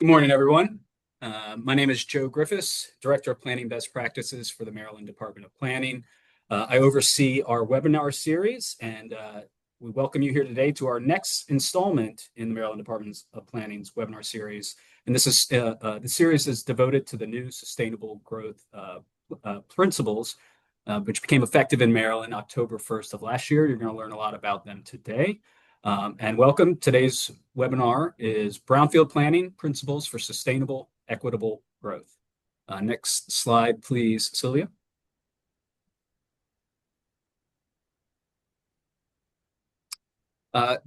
Good morning, everyone. My name is Joe Griffiths, Director of Planning Best Practices for the Maryland Department of Planning. I oversee our webinar series, and we welcome you here today to our next installment in the Maryland Department of Planning's webinar series. And this is the series is devoted to the new sustainable growth principles, which became effective in Maryland October 1st of last year. You're going to learn a lot about them today. And welcome. Today's webinar is Brownfield Planning Principles for Sustainable, Equitable Growth. Next slide, please, Sylvia.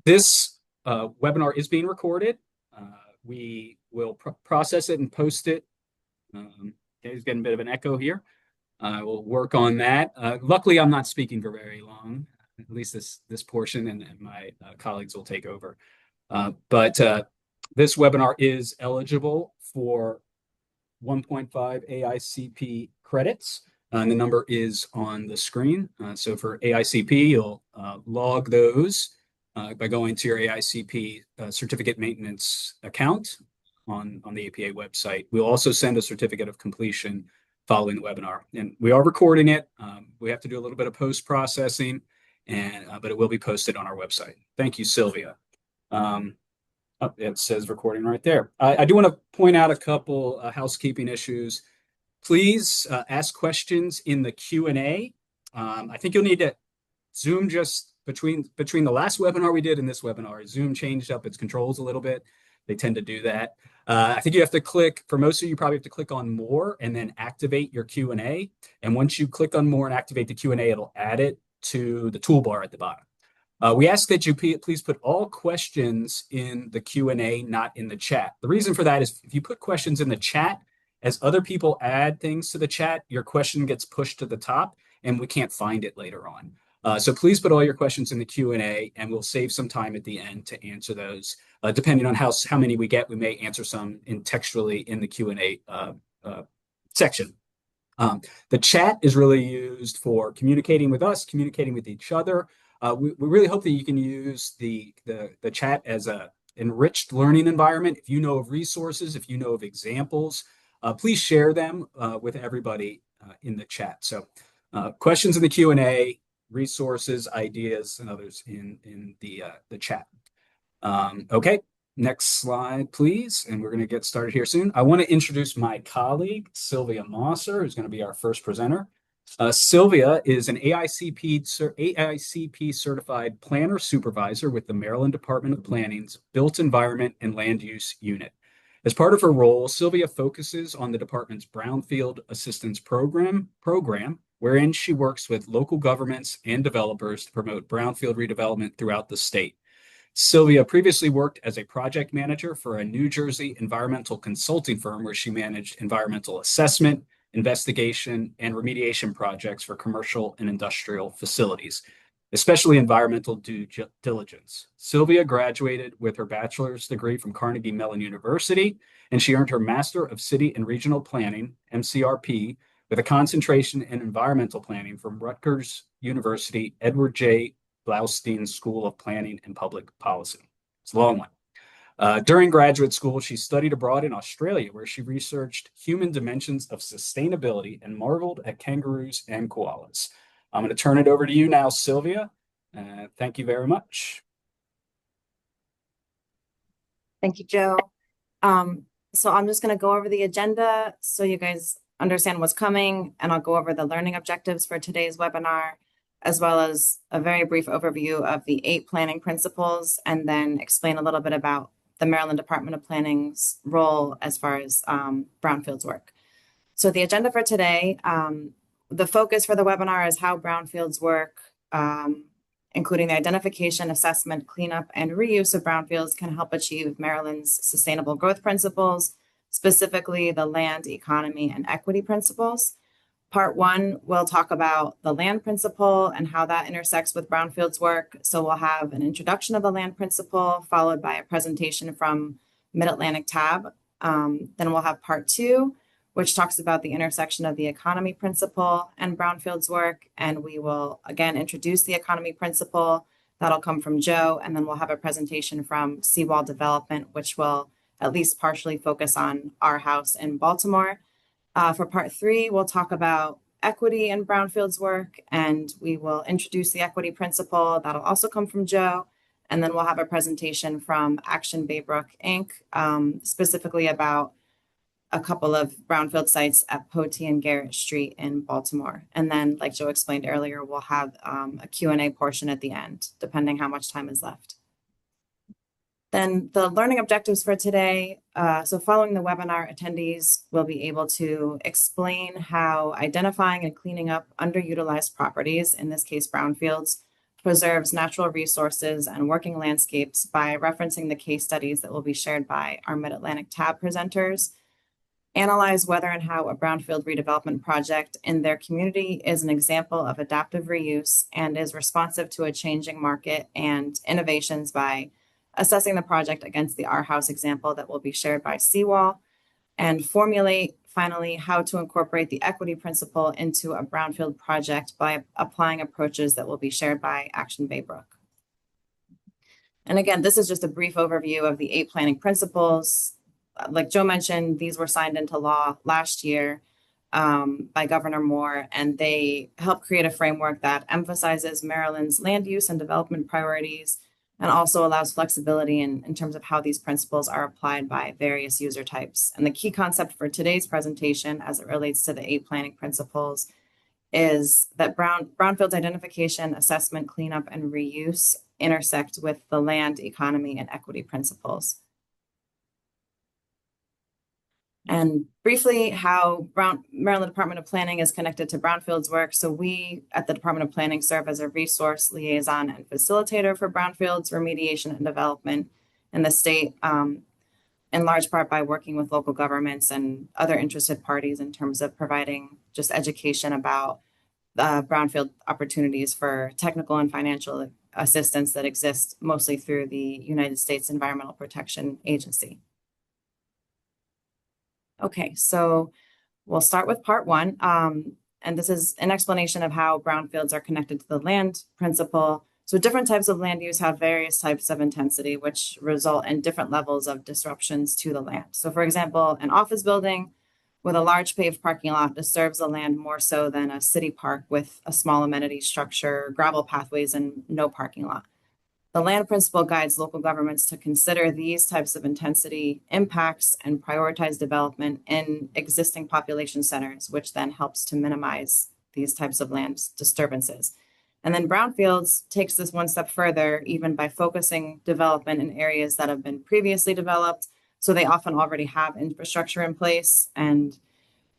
This webinar is being recorded. We will process it and post it. There's getting a bit of an echo here. I will work on that. Luckily, I'm not speaking for very long. At least this portion, and my colleagues will take over. But this webinar is eligible for 1.5 AICP credits, and the number is on the screen. So for AICP, you'll log those by going to your AICP certificate maintenance account on the APA website. We'll also send a certificate of completion following the webinar. And we are recording it. We have to do a little bit of post-processing, but it will be posted on our website. Thank you, Sylvia. It says recording right there. I do want to point out a couple housekeeping issues. Please ask questions in the Q&A. I think you'll need to Zoom just between the last webinar we did and this webinar. Zoom changed up its controls a little bit. They tend to do that. I think you have to click, for most of you probably have to click on more and then activate your Q&A. And once you click on more and activate the Q&A, it'll add it to the toolbar at the bottom. We ask that you please put all questions in the Q&A, not in the chat. The reason for that is if you put questions in the chat, as other people add things to the chat, your question gets pushed to the top and we can't find it later on. So please put all your questions in the Q&A, and we'll save some time at the end to answer those. Depending on how many we get, we may answer some textually in the Q&A section. The chat is really used for communicating with us, communicating with each other. We really hope that you can use the chat as an enriched learning environment. If you know of resources, if you know of examples, please share them with everybody in the chat. So questions in the Q&A, resources, ideas, and others in the chat. Okay, next slide, please. And we're going to get started here soon. I want to introduce my colleague, Sylvia Mosser, who's going to be our first presenter. Sylvia is an AICP certified planner supervisor with the Maryland Department of Planning's Built Environment and Land Use Unit. As part of her role, Sylvia focuses on the department's Brownfield Assistance Program, wherein she works with local governments and developers to promote brownfield redevelopment throughout the state. Sylvia previously worked as a project manager for a New Jersey environmental consulting firm where she managed environmental assessment, investigation, and remediation projects for commercial and industrial facilities, especially environmental due diligence. Sylvia graduated with her bachelor's degree from Carnegie Mellon University, and she earned her Master of City and Regional Planning, MCRP, with a concentration in environmental planning from Rutgers University Edward J. Blaustein School of Planning and Public Policy. It's a long one. During graduate school, she studied abroad in Australia, where she researched human dimensions of sustainability and marveled at kangaroos and koalas. I'm going to turn it over to you now, Sylvia. Thank you very much. Thank you, Joe. So I'm just going to go over the agenda so you guys understand what's coming, and I'll go over the learning objectives for today's webinar, as well as a very brief overview of the 8 planning principles, and then explain a little bit about the Maryland Department of Planning's role as far as brownfields work. So the agenda for today, the focus for the webinar is how brownfields work, including the identification, assessment, cleanup, and reuse of brownfields can help achieve Maryland's sustainable growth principles, specifically the land, economy, and equity principles. Part 1, we'll talk about the land principle and how that intersects with brownfields work. So we'll have an introduction of the land principle, followed by a presentation from Mid-Atlantic Tab. Then we'll have part 2, which talks about the intersection of the economy principle and brownfields work. And we will, again, introduce the economy principle. That'll come from Joe. And then we'll have a presentation from Seawall Development, which will at least partially focus on our house in Baltimore. For part 3, we'll talk about equity in Brownfield's work, and we will introduce the equity principle. That'll also come from Joe. And then we'll have a presentation from Action Baybrook, Inc., specifically about a couple of brownfield sites at Potee and Garrett Street in Baltimore. And then, like Joe explained earlier, we'll have a Q&A portion at the end, depending how much time is left. Then the learning objectives for today. So following the webinar, attendees will be able to explain how identifying and cleaning up underutilized properties, in this case brownfields, preserves natural resources and working landscapes by referencing the case studies that will be shared by our Mid-Atlantic tab presenters. Analyze whether and how a brownfield redevelopment project in their community is an example of adaptive reuse and is responsive to a changing market and innovations by assessing the project against the Our House example that will be shared by Seawall, and formulate, finally, how to incorporate the equity principle into a brownfield project by applying approaches that will be shared by Action Baybrook. And again, this is just a brief overview of the 8 planning principles. Like Joe mentioned, these were signed into law last year by Governor Moore, and they help create a framework that emphasizes Maryland's land use and development priorities, and also allows flexibility in terms of how these principles are applied by various user types. And the key concept for today's presentation, as it relates to the 8 planning principles, is that brownfields identification, assessment, cleanup, and reuse intersect with the land, economy, and equity principles. And briefly, how Maryland Department of Planning is connected to Brownfield's work. So we at the Department of Planning serve as a resource liaison and facilitator for Brownfield's remediation and development in the state, in large part by working with local governments and other interested parties in terms of providing just education about brownfield opportunities for technical and financial assistance that exist mostly through the United States Environmental Protection Agency. Okay, so we'll start with part 1. And this is an explanation of how brownfields are connected to the land principle. So different types of land use have various types of intensity, which result in different levels of disruptions to the land. So for example, an office building with a large paved parking lot disturbs the land more so than a city park with a small amenity structure, gravel pathways, and no parking lot. The land principle guides local governments to consider these types of intensity impacts and prioritize development in existing population centers, which then helps to minimize these types of land disturbances. And then brownfields takes this one step further, even by focusing development in areas that have been previously developed. So they often already have infrastructure in place, and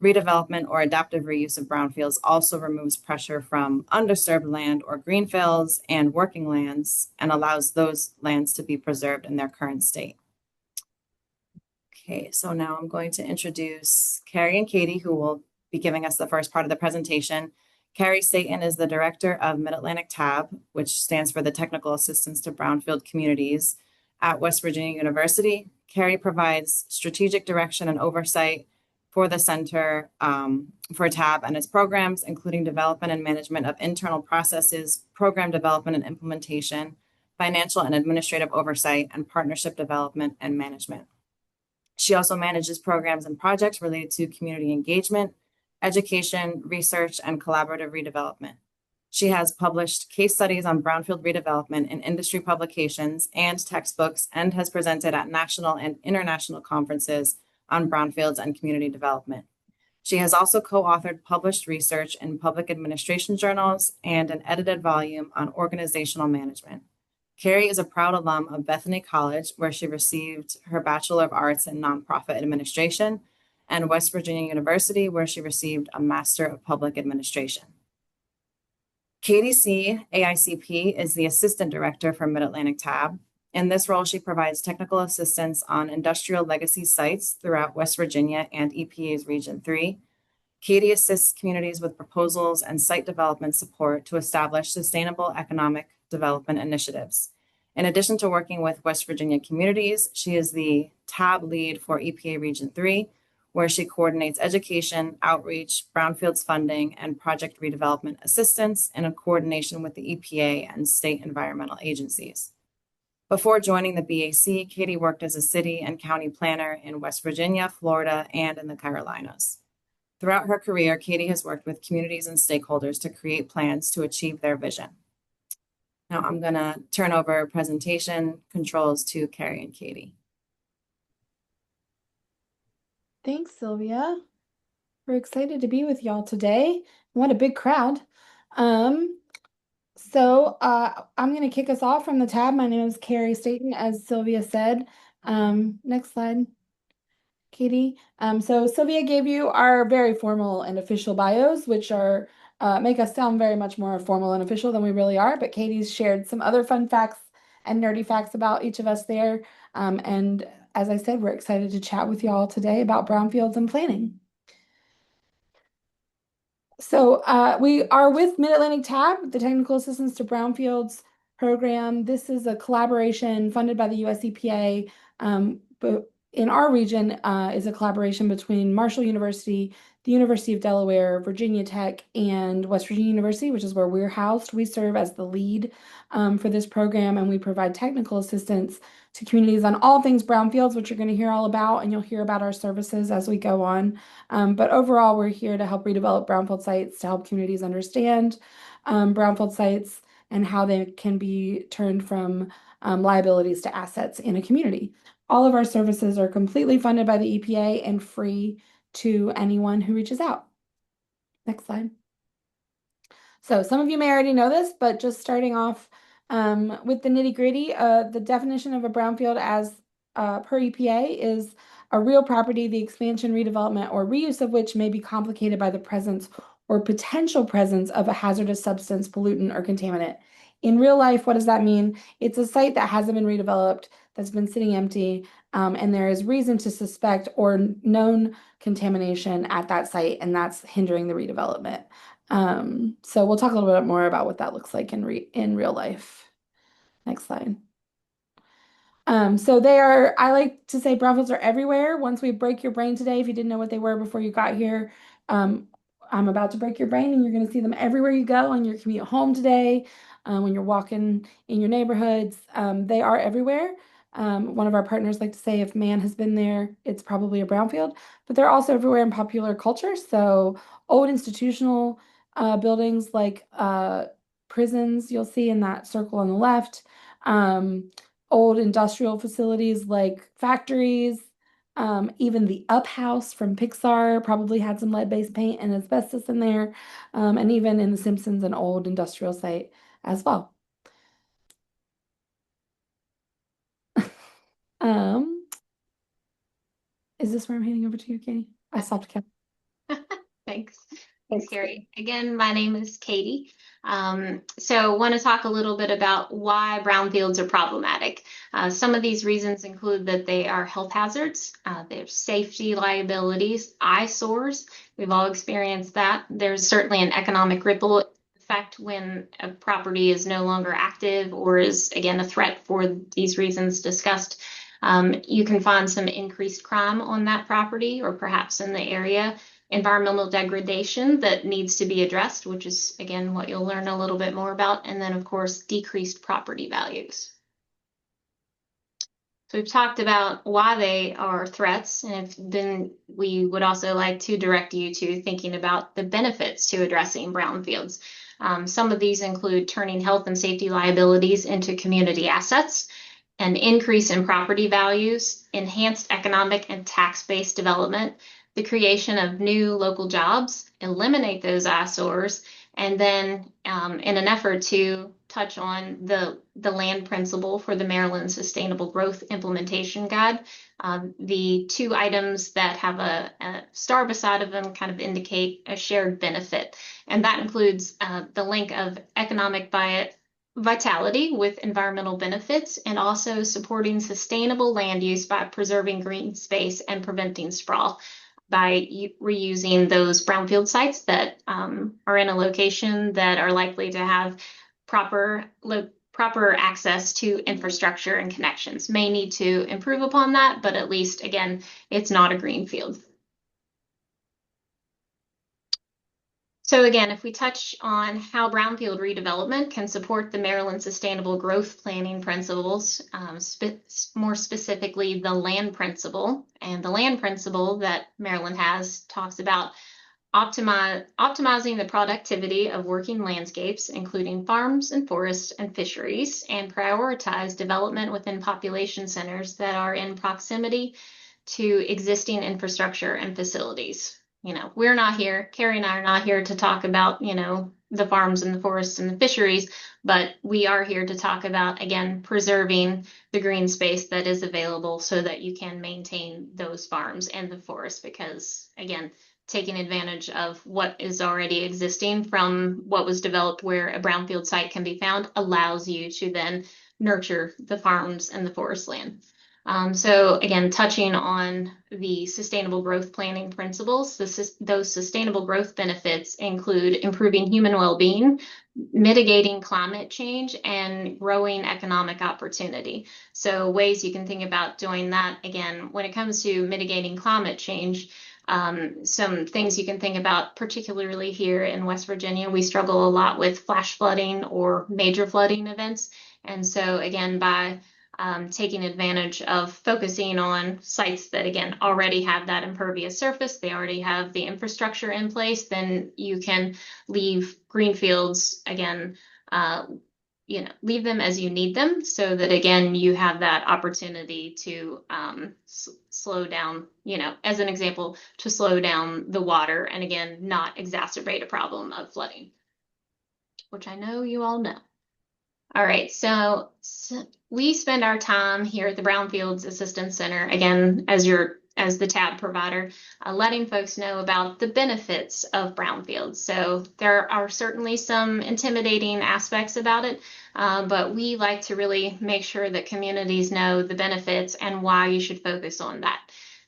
redevelopment or adaptive reuse of brownfields also removes pressure from underserved land or greenfields and working lands and allows those lands to be preserved in their current state. Okay, so now I'm going to introduce Carrie and Katy, who will be giving us the first part of the presentation. Carrie Staton is the director of Mid-Atlantic TAB, which stands for the Technical Assistance to Brownfield Communities at West Virginia University. Carrie provides strategic direction and oversight for the center for TAB and its programs, including development and management of internal processes, program development and implementation, financial and administrative oversight, and partnership development and management. She also manages programs and projects related to community engagement, education, research, and collaborative redevelopment. She has published case studies on brownfield redevelopment in industry publications and textbooks, and has presented at national and international conferences on brownfields and community development. She has also co-authored published research in public administration journals and an edited volume on organizational management. Carrie is a proud alum of Bethany College, where she received her Bachelor of Arts in Nonprofit Administration, and West Virginia University, where she received a Master of Public Administration. Katy C., AICP, is the Assistant Director for Mid-Atlantic TAB. In this role, she provides technical assistance on industrial legacy sites throughout West Virginia and EPA's Region 3. Katy assists communities with proposals and site development support to establish sustainable economic development initiatives. In addition to working with West Virginia communities, she is the TAB lead for EPA Region 3, where she coordinates education, outreach, brownfields funding, and project redevelopment assistance in coordination with the EPA and state environmental agencies. Before joining the BAC, Katy worked as a city and county planner in West Virginia, Florida, and in the Carolinas. Throughout her career, Katy has worked with communities and stakeholders to create plans to achieve their vision. Now I'm going to turn over presentation controls to Carrie and Katy. Thanks, Sylvia. We're excited to be with y'all today. What a big crowd. I'm going to kick us off from the tab. My name is Carrie Staton, as Sylvia said. Next slide, Katy. So Sylvia gave you our very formal and official bios, which are make us sound very much more formal and official than we really are. But Katy's shared some other fun facts and nerdy facts about each of us there. And as I said, we're excited to chat with y'all today about brownfields and planning. So we are with Mid-Atlantic TAB, the Technical Assistance to Brownfields program. This is a collaboration funded by the US EPA, but in our region is a collaboration between Marshall University, the University of Delaware, Virginia Tech, and West Virginia University, which is where we're housed. We serve as the lead for this program, and we provide technical assistance to communities on all things brownfields, which you're going to hear all about, and you'll hear about our services as we go on. But overall, we're here to help redevelop brownfield sites, to help communities understand brownfield sites and how they can be turned from liabilities to assets in a community. All of our services are completely funded by the EPA and free to anyone who reaches out. Next slide. So some of you may already know this, but just starting off with the nitty-gritty, the definition of a brownfield as per EPA is a real property, the expansion, redevelopment, or reuse of which may be complicated by the presence or potential presence of a hazardous substance, pollutant, or contaminant. In real life, what does that mean? It's a site that hasn't been redeveloped, that's been sitting empty, and there is reason to suspect or known contamination at that site, and that's hindering the redevelopment. So we'll talk a little bit more about what that looks like in real life. Next slide. So I like to say brownfields are everywhere. Once we break your brain today, if you didn't know what they were before you got here, I'm about to break your brain, and you're going to see them everywhere you go on your commute home today, when you're walking in your neighborhoods. They are everywhere. One of our partners like to say if man has been there, it's probably a brownfield, but they're also everywhere in popular culture. So old institutional buildings like prisons, you'll see in that circle on the left, old industrial facilities like factories, even the Up House from Pixar probably had some lead-based paint and asbestos in there, and even in The Simpsons, an old industrial site as well. Is this where I'm handing over to you, Katy? I stopped counting. Thanks. Thanks, Carrie. Again, my name is Katy. So want to talk a little bit about why brownfields are problematic. Some of these reasons include that they are health hazards, there's safety liabilities, eyesores. We've all experienced that. There's certainly an economic ripple effect when a property is no longer active or is, again, a threat for these reasons discussed. You can find some increased crime on that property or perhaps in the area. Environmental degradation that needs to be addressed, which is, again, what you'll learn a little bit more about. And then, of course, decreased property values. So we've talked about why they are threats, and then we would also like to direct you to thinking about the benefits to addressing brownfields. Some of these include turning health and safety liabilities into community assets, an increase in property values, enhanced economic and tax-based development, the creation of new local jobs, eliminate those eyesores, and then in an effort to touch on the land principle for the Maryland Sustainable Growth Implementation Guide, the two items that have a star beside of them kind of indicate a shared benefit. And that includes the link of economic vitality with environmental benefits, and also supporting sustainable land use by preserving green space and preventing sprawl by reusing those brownfield sites that are in a location that are likely to have proper access to infrastructure and connections. May need to improve upon that, but at least, again, it's not a green field. So again, if we touch on how brownfield redevelopment can support the Maryland Sustainable Growth Planning principles, more specifically the land principle, and the land principle that Maryland has talks about optimizing the productivity of working landscapes, including farms and forests and fisheries, and prioritize development within population centers that are in proximity to existing infrastructure and facilities. We're not here, Carrie and I are not here to talk about, the farms and the forests and the fisheries, but we are here to talk about, again, preserving the green space that is available so that you can maintain those farms and the forest, because, again, taking advantage of what is already existing from what was developed where a brownfield site can be found allows you to then nurture the farms and the forest land. So again, touching on the sustainable growth planning principles, those sustainable growth benefits include improving human well-being, mitigating climate change, and growing economic opportunity. So ways you can think about doing that, again, when it comes to mitigating climate change, some things you can think about, particularly here in West Virginia, we struggle a lot with flash flooding or major flooding events. And so again, by taking advantage of focusing on sites that, again, already have that impervious surface, they already have the infrastructure in place, then you can leave green fields, again, leave them as you need them so that, again, you have that opportunity to slow down, as an example, to slow down the water and, again, not exacerbate a problem of flooding, which I know you all know. All right, so we spend our time here at the Brownfields Assistance Center, again, as the tab provider, letting folks know about the benefits of brownfields. So there are certainly some intimidating aspects about it, but we like to really make sure that communities know the benefits and why you should focus on that.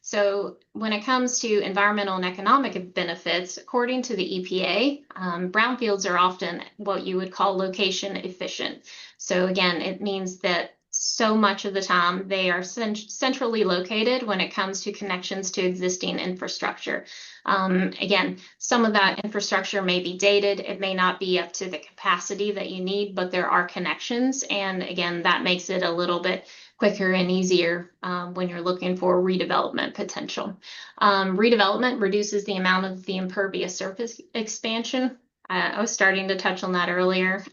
So when it comes to environmental and economic benefits, according to the EPA, brownfields are often what you would call location efficient. So again, it means that so much of the time they are centrally located when it comes to connections to existing infrastructure. Again, some of that infrastructure may be dated. It may not be up to the capacity that you need, but there are connections. And again, that makes it a little bit quicker and easier when you're looking for redevelopment potential. Redevelopment reduces the amount of the impervious surface expansion. I was starting to touch on that earlier.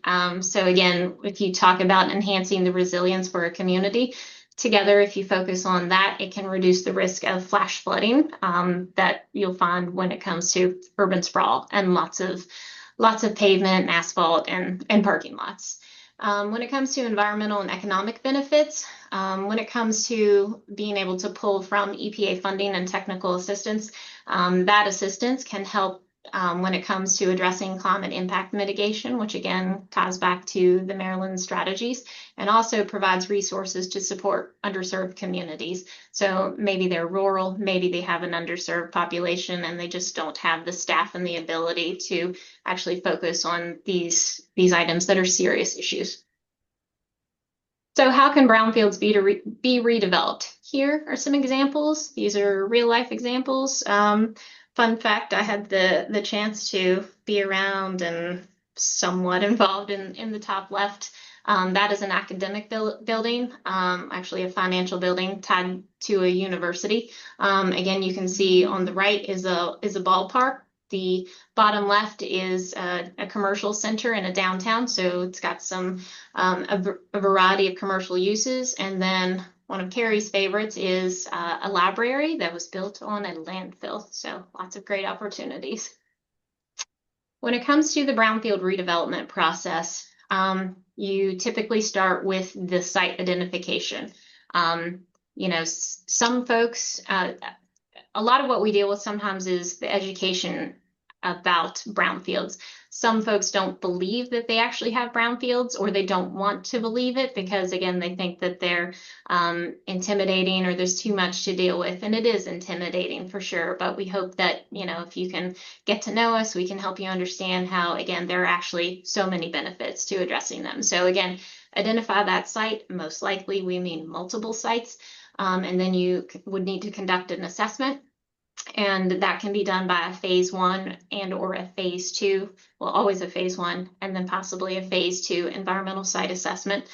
So again, if you talk about enhancing the resilience for a community, together, if you focus on that, it can reduce the risk of flash flooding that you'll find when it comes to urban sprawl and lots of pavement and asphalt and parking lots. When it comes to environmental and economic benefits, when it comes to being able to pull from EPA funding and technical assistance, that assistance can help when it comes to addressing climate impact mitigation, which again ties back to the Maryland strategies, and also provides resources to support underserved communities. So maybe they're rural, maybe they have an underserved population, and they just don't have the staff and the ability to actually focus on these items that are serious issues. So how can brownfields be redeveloped? Here are some examples. These are real life examples. Fun fact, I had the chance to be around and somewhat involved in the top left. That is an academic building, actually a financial building tied to a university. Again, you can see on the right is a ballpark. The bottom left is a commercial center in a downtown, so it's got a variety of commercial uses. And then one of Carrie's favorites is a library that was built on a landfill. So lots of great opportunities. When it comes to the brownfield redevelopment process, you typically start with the site identification. Some folks, a lot of what we deal with sometimes is the education about brownfields. Some folks don't believe that they actually have brownfields, or they don't want to believe it because, again, they think that they're intimidating or there's too much to deal with. And it is intimidating for sure. But we hope that, if you can get to know us, we can help you understand how, again, there are actually so many benefits to addressing them. So again, identify that site. Most likely we mean multiple sites. And then you would need to conduct an assessment. And that can be done by a phase 1 and or a phase 2. Well, always a phase 1 and then possibly a phase 2 environmental site assessment.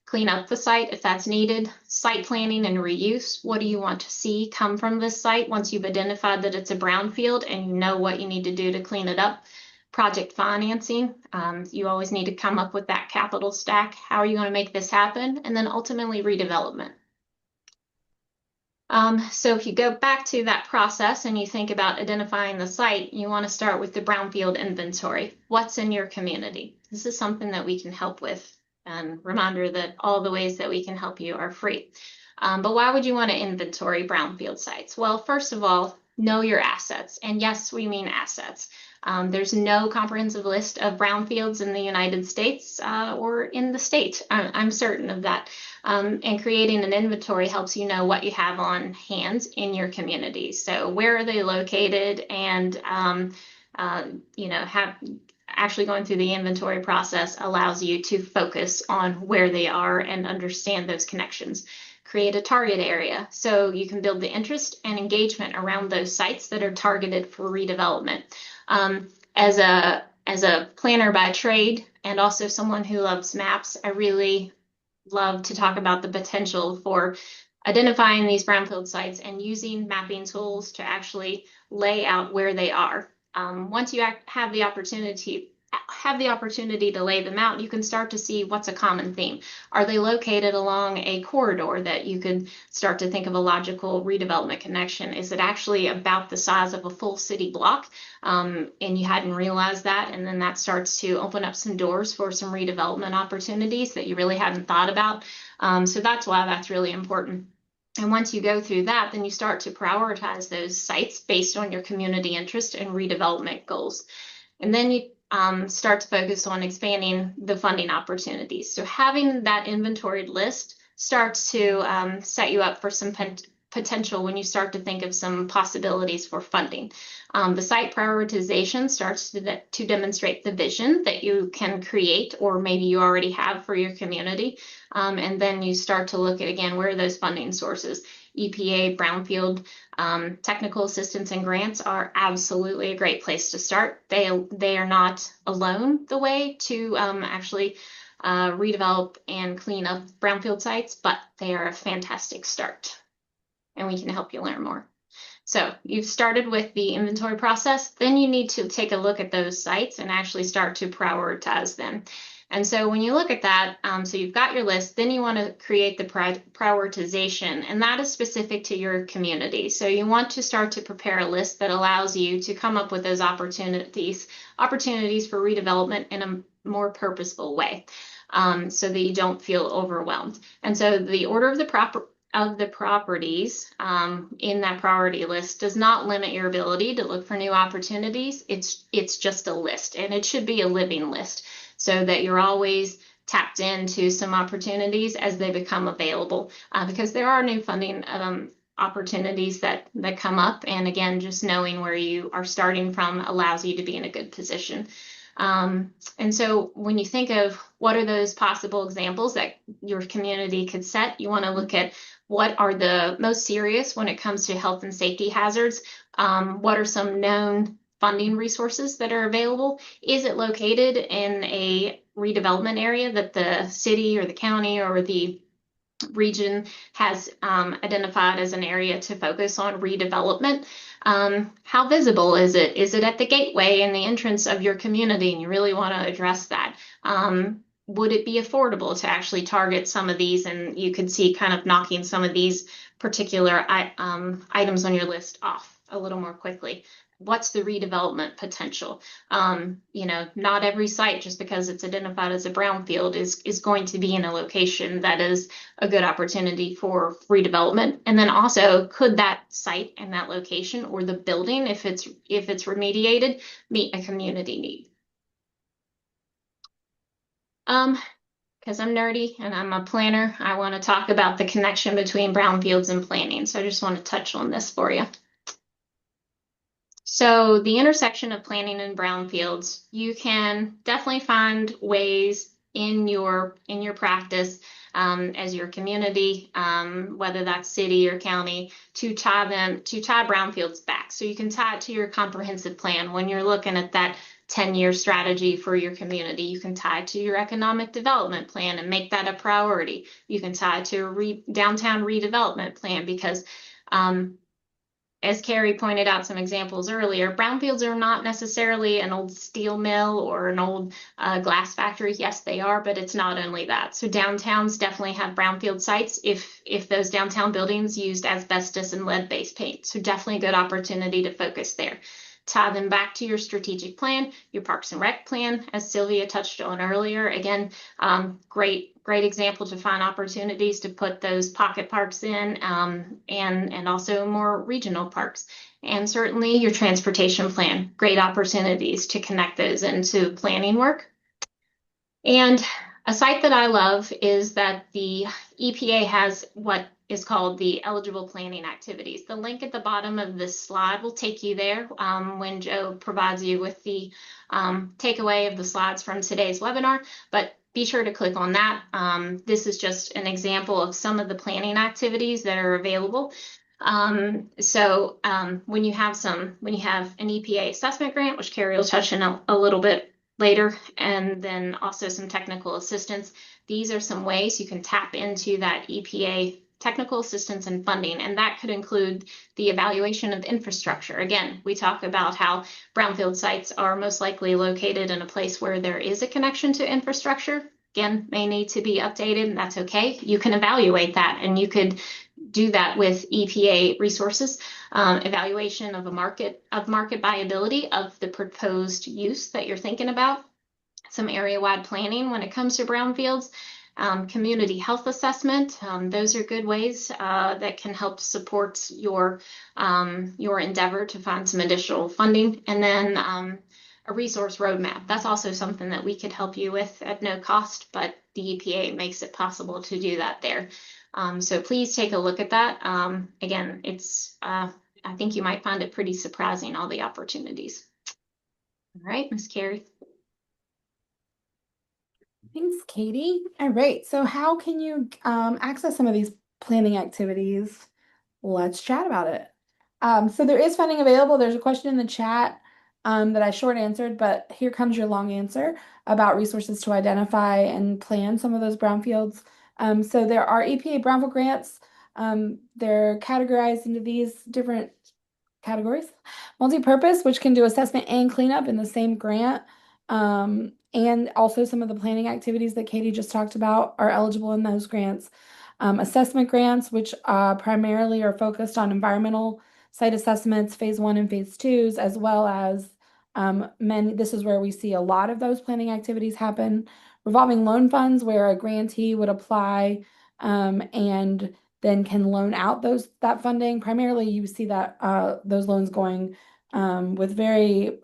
Clean up the site if that's needed. Site planning and reuse. What do you want to see come from this site once you've identified that it's a brownfield and you know what you need to do to clean it up? Project financing. You always need to come up with that capital stack. How are you going to make this happen? And then ultimately redevelopment. So if you go back to that process and you think about identifying the site, you want to start with the brownfield inventory. What's in your community? This is something that we can help with. And reminder that all the ways that we can help you are free. But why would you want to inventory brownfield sites? Well, first of all, know your assets. And yes, we mean assets. There's no comprehensive list of brownfields in the United States or in the state. I'm certain of that. And creating an inventory helps you know what you have on hand in your community. So where are they located, and actually going through the inventory process allows you to focus on where they are and understand those connections. Create a target area so you can build the interest and engagement around those sites that are targeted for redevelopment. As a planner by trade and also someone who loves maps, I really love to talk about the potential for identifying these brownfield sites and using mapping tools to actually lay out where they are. Once you have the opportunity to lay them out, you can start to see what's a common theme. Are they located along a corridor that you could start to think of a logical redevelopment connection? Is it actually about the size of a full city block? And you hadn't realized that, and then that starts to open up some doors for some redevelopment opportunities that you really hadn't thought about. So that's why that's really important. And once you go through that, then you start to prioritize those sites based on your community interest and redevelopment goals. And then you start to focus on expanding the funding opportunities. So having that inventoried list starts to set you up for some potential when you start to think of some possibilities for funding. The site prioritization starts to demonstrate the vision that you can create, or maybe you already have for your community. And then you start to look at, again, where are those funding sources? EPA, Brownfield, technical assistance and grants are absolutely a great place to start. They are not alone the way to actually redevelop and clean up brownfield sites, but they are a fantastic start. And we can help you learn more. So you've started with the inventory process, then you need to take a look at those sites and actually start to prioritize them. And so when you look at that, so you've got your list, then you want to create the prioritization, and that is specific to your community. So you want to start to prepare a list that allows you to come up with those opportunities for redevelopment in a more purposeful way, so that you don't feel overwhelmed. And so the order of the properties in that priority list does not limit your ability to look for new opportunities. It's just a list, and it should be a living list, so that you're always tapped into some opportunities as they become available, because there are new funding opportunities that come up. And again, just knowing where you are starting from allows you to be in a good position. And so when you think of what are those possible examples that your community could set, you want to look at what are the most serious when it comes to health and safety hazards. What are some known funding resources that are available? Is it located in a redevelopment area that the city or the county or the region has identified as an area to focus on redevelopment? How visible is it? Is it at the gateway and the entrance of your community, and you really want to address that? Would it be affordable to actually target some of these, and you could see kind of knocking some of these particular items on your list off a little more quickly? What's the redevelopment potential? Not every site, just because it's identified as a brownfield, is going to be in a location that is a good opportunity for redevelopment. And then also, could that site and that location, or the building, if it's remediated, meet a community need? Because I'm nerdy and I'm a planner, I want to talk about the connection between brownfields and planning. So I just want to touch on this for you. So the intersection of planning and brownfields, you can definitely find ways in your practice as your community, whether that's city or county, to tie brownfields back. So you can tie it to your comprehensive plan when you're looking at that 10-year strategy for your community. You can tie it to your economic development plan and make that a priority. You can tie it to a downtown redevelopment plan because as Carrie pointed out some examples earlier, brownfields are not necessarily an old steel mill or an old glass factory. Yes, they are, but it's not only that. So downtowns definitely have brownfield sites if those downtown buildings used asbestos and lead-based paint. So definitely a good opportunity to focus there. Tie them back to your strategic plan, your Parks and Rec plan, as Sylvia touched on earlier. Again, great example to find opportunities to put those pocket parks in, and also more regional parks. And certainly your transportation plan, great opportunities to connect those into planning work. And a site that I love is that the EPA has what is called the eligible planning activities. The link at the bottom of this slide will take you there when Joe provides you with the takeaway of the slides from today's webinar, but be sure to click on that. This is just an example of some of the planning activities that are available. So when you have an EPA assessment grant, which Carrie will touch on a little bit later, and then also some technical assistance, these are some ways you can tap into that EPA technical assistance and funding, and that could include the evaluation of infrastructure. Again, we talk about how brownfield sites are most likely located in a place where there is a connection to infrastructure. Again, may need to be updated, and that's okay. You can evaluate that, and you could do that with EPA resources, evaluation of market viability of the proposed use that you're thinking about, some area-wide planning when it comes to brownfields, community health assessment. Those are good ways that can help support your endeavor to find some additional funding. And then a resource roadmap. That's also something that we could help you with at no cost, but the EPA makes it possible to do that there. So please take a look at that. Again, it's I think you might find it pretty surprising, all the opportunities. All right, Ms. Carrie. Thanks, Katie. All right, so how can you access some of these planning activities? Let's chat about it. So there is funding available. There's a question in the chat that I short answered, but here comes your long answer about resources to identify and plan some of those brownfields. So there are EPA brownfield grants. They're categorized into these different categories. Multi-purpose, which can do assessment and cleanup in the same grant. And also some of the planning activities that Katie just talked about are eligible in those grants. Assessment grants, which primarily are focused on environmental site assessments, phase 1 and phase 2s, as well as this is where we see a lot of those planning activities happen. Revolving loan funds, where a grantee would apply and then can loan out that funding. Primarily, you see that those loans going with very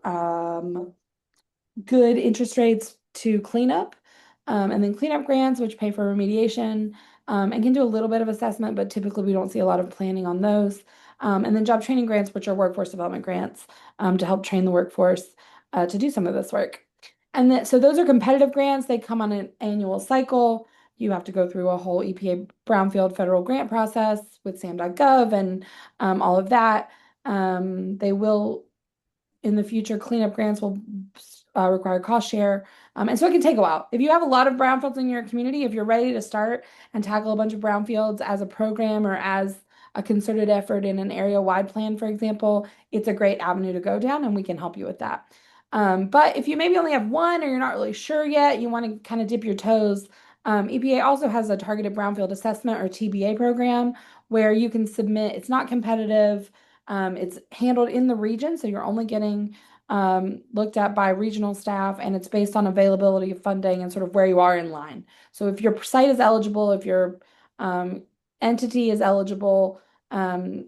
good interest rates to cleanup, and then cleanup grants, which pay for remediation and can do a little bit of assessment, but typically we don't see a lot of planning on those. And then job training grants, which are workforce development grants to help train the workforce to do some of this work. And then, so those are competitive grants. They come on an annual cycle. You have to go through a whole EPA Brownfield federal grant process with SAM.gov and all of that. They will, in the future, cleanup grants will require cost share. And so it can take a while. If you have a lot of brownfields in your community, if you're ready to start and tackle a bunch of brownfields as a program or as a concerted effort in an area-wide plan, for example, it's a great avenue to go down, and we can help you with that. But if you maybe only have one or you're not really sure yet, you want to kind of dip your toes, EPA also has a targeted brownfield assessment or TBA program where you can submit. It's not competitive. It's handled in the region, so you're only getting looked at by regional staff, and it's based on availability of funding and sort of where you are in line. So if your site is eligible, if your entity is eligible,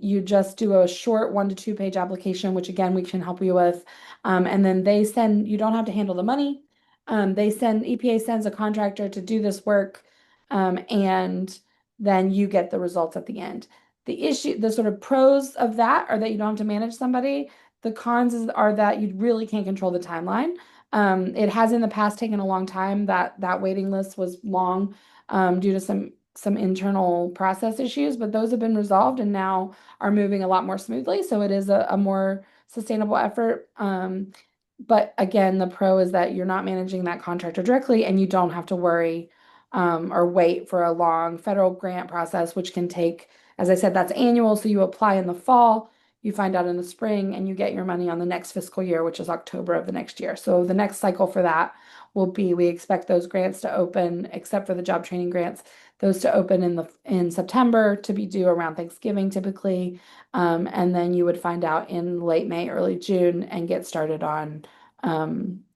you just do a short 1 to 2 page application, which again, we can help you with. And then they send, you don't have to handle the money. EPA sends a contractor to do this work, and then you get the results at the end. The sort of pros of that are that you don't have to manage somebody. The cons are that you really can't control the timeline. It has in the past taken a long time. That waiting list was long due to some internal process issues, but those have been resolved and now are moving a lot more smoothly. So it is a more sustainable effort. But again, the pro is that you're not managing that contractor directly and you don't have to worry or wait for a long federal grant process, which can take, as I said, that's annual. So you apply in the fall, you find out in the spring, and you get your money on the next fiscal year, which is October of the next year. So the next cycle for that will be, we expect those grants to open, except for the job training grants, those to open in September, to be due around Thanksgiving typically. And then you would find out in late May, early June, and get started on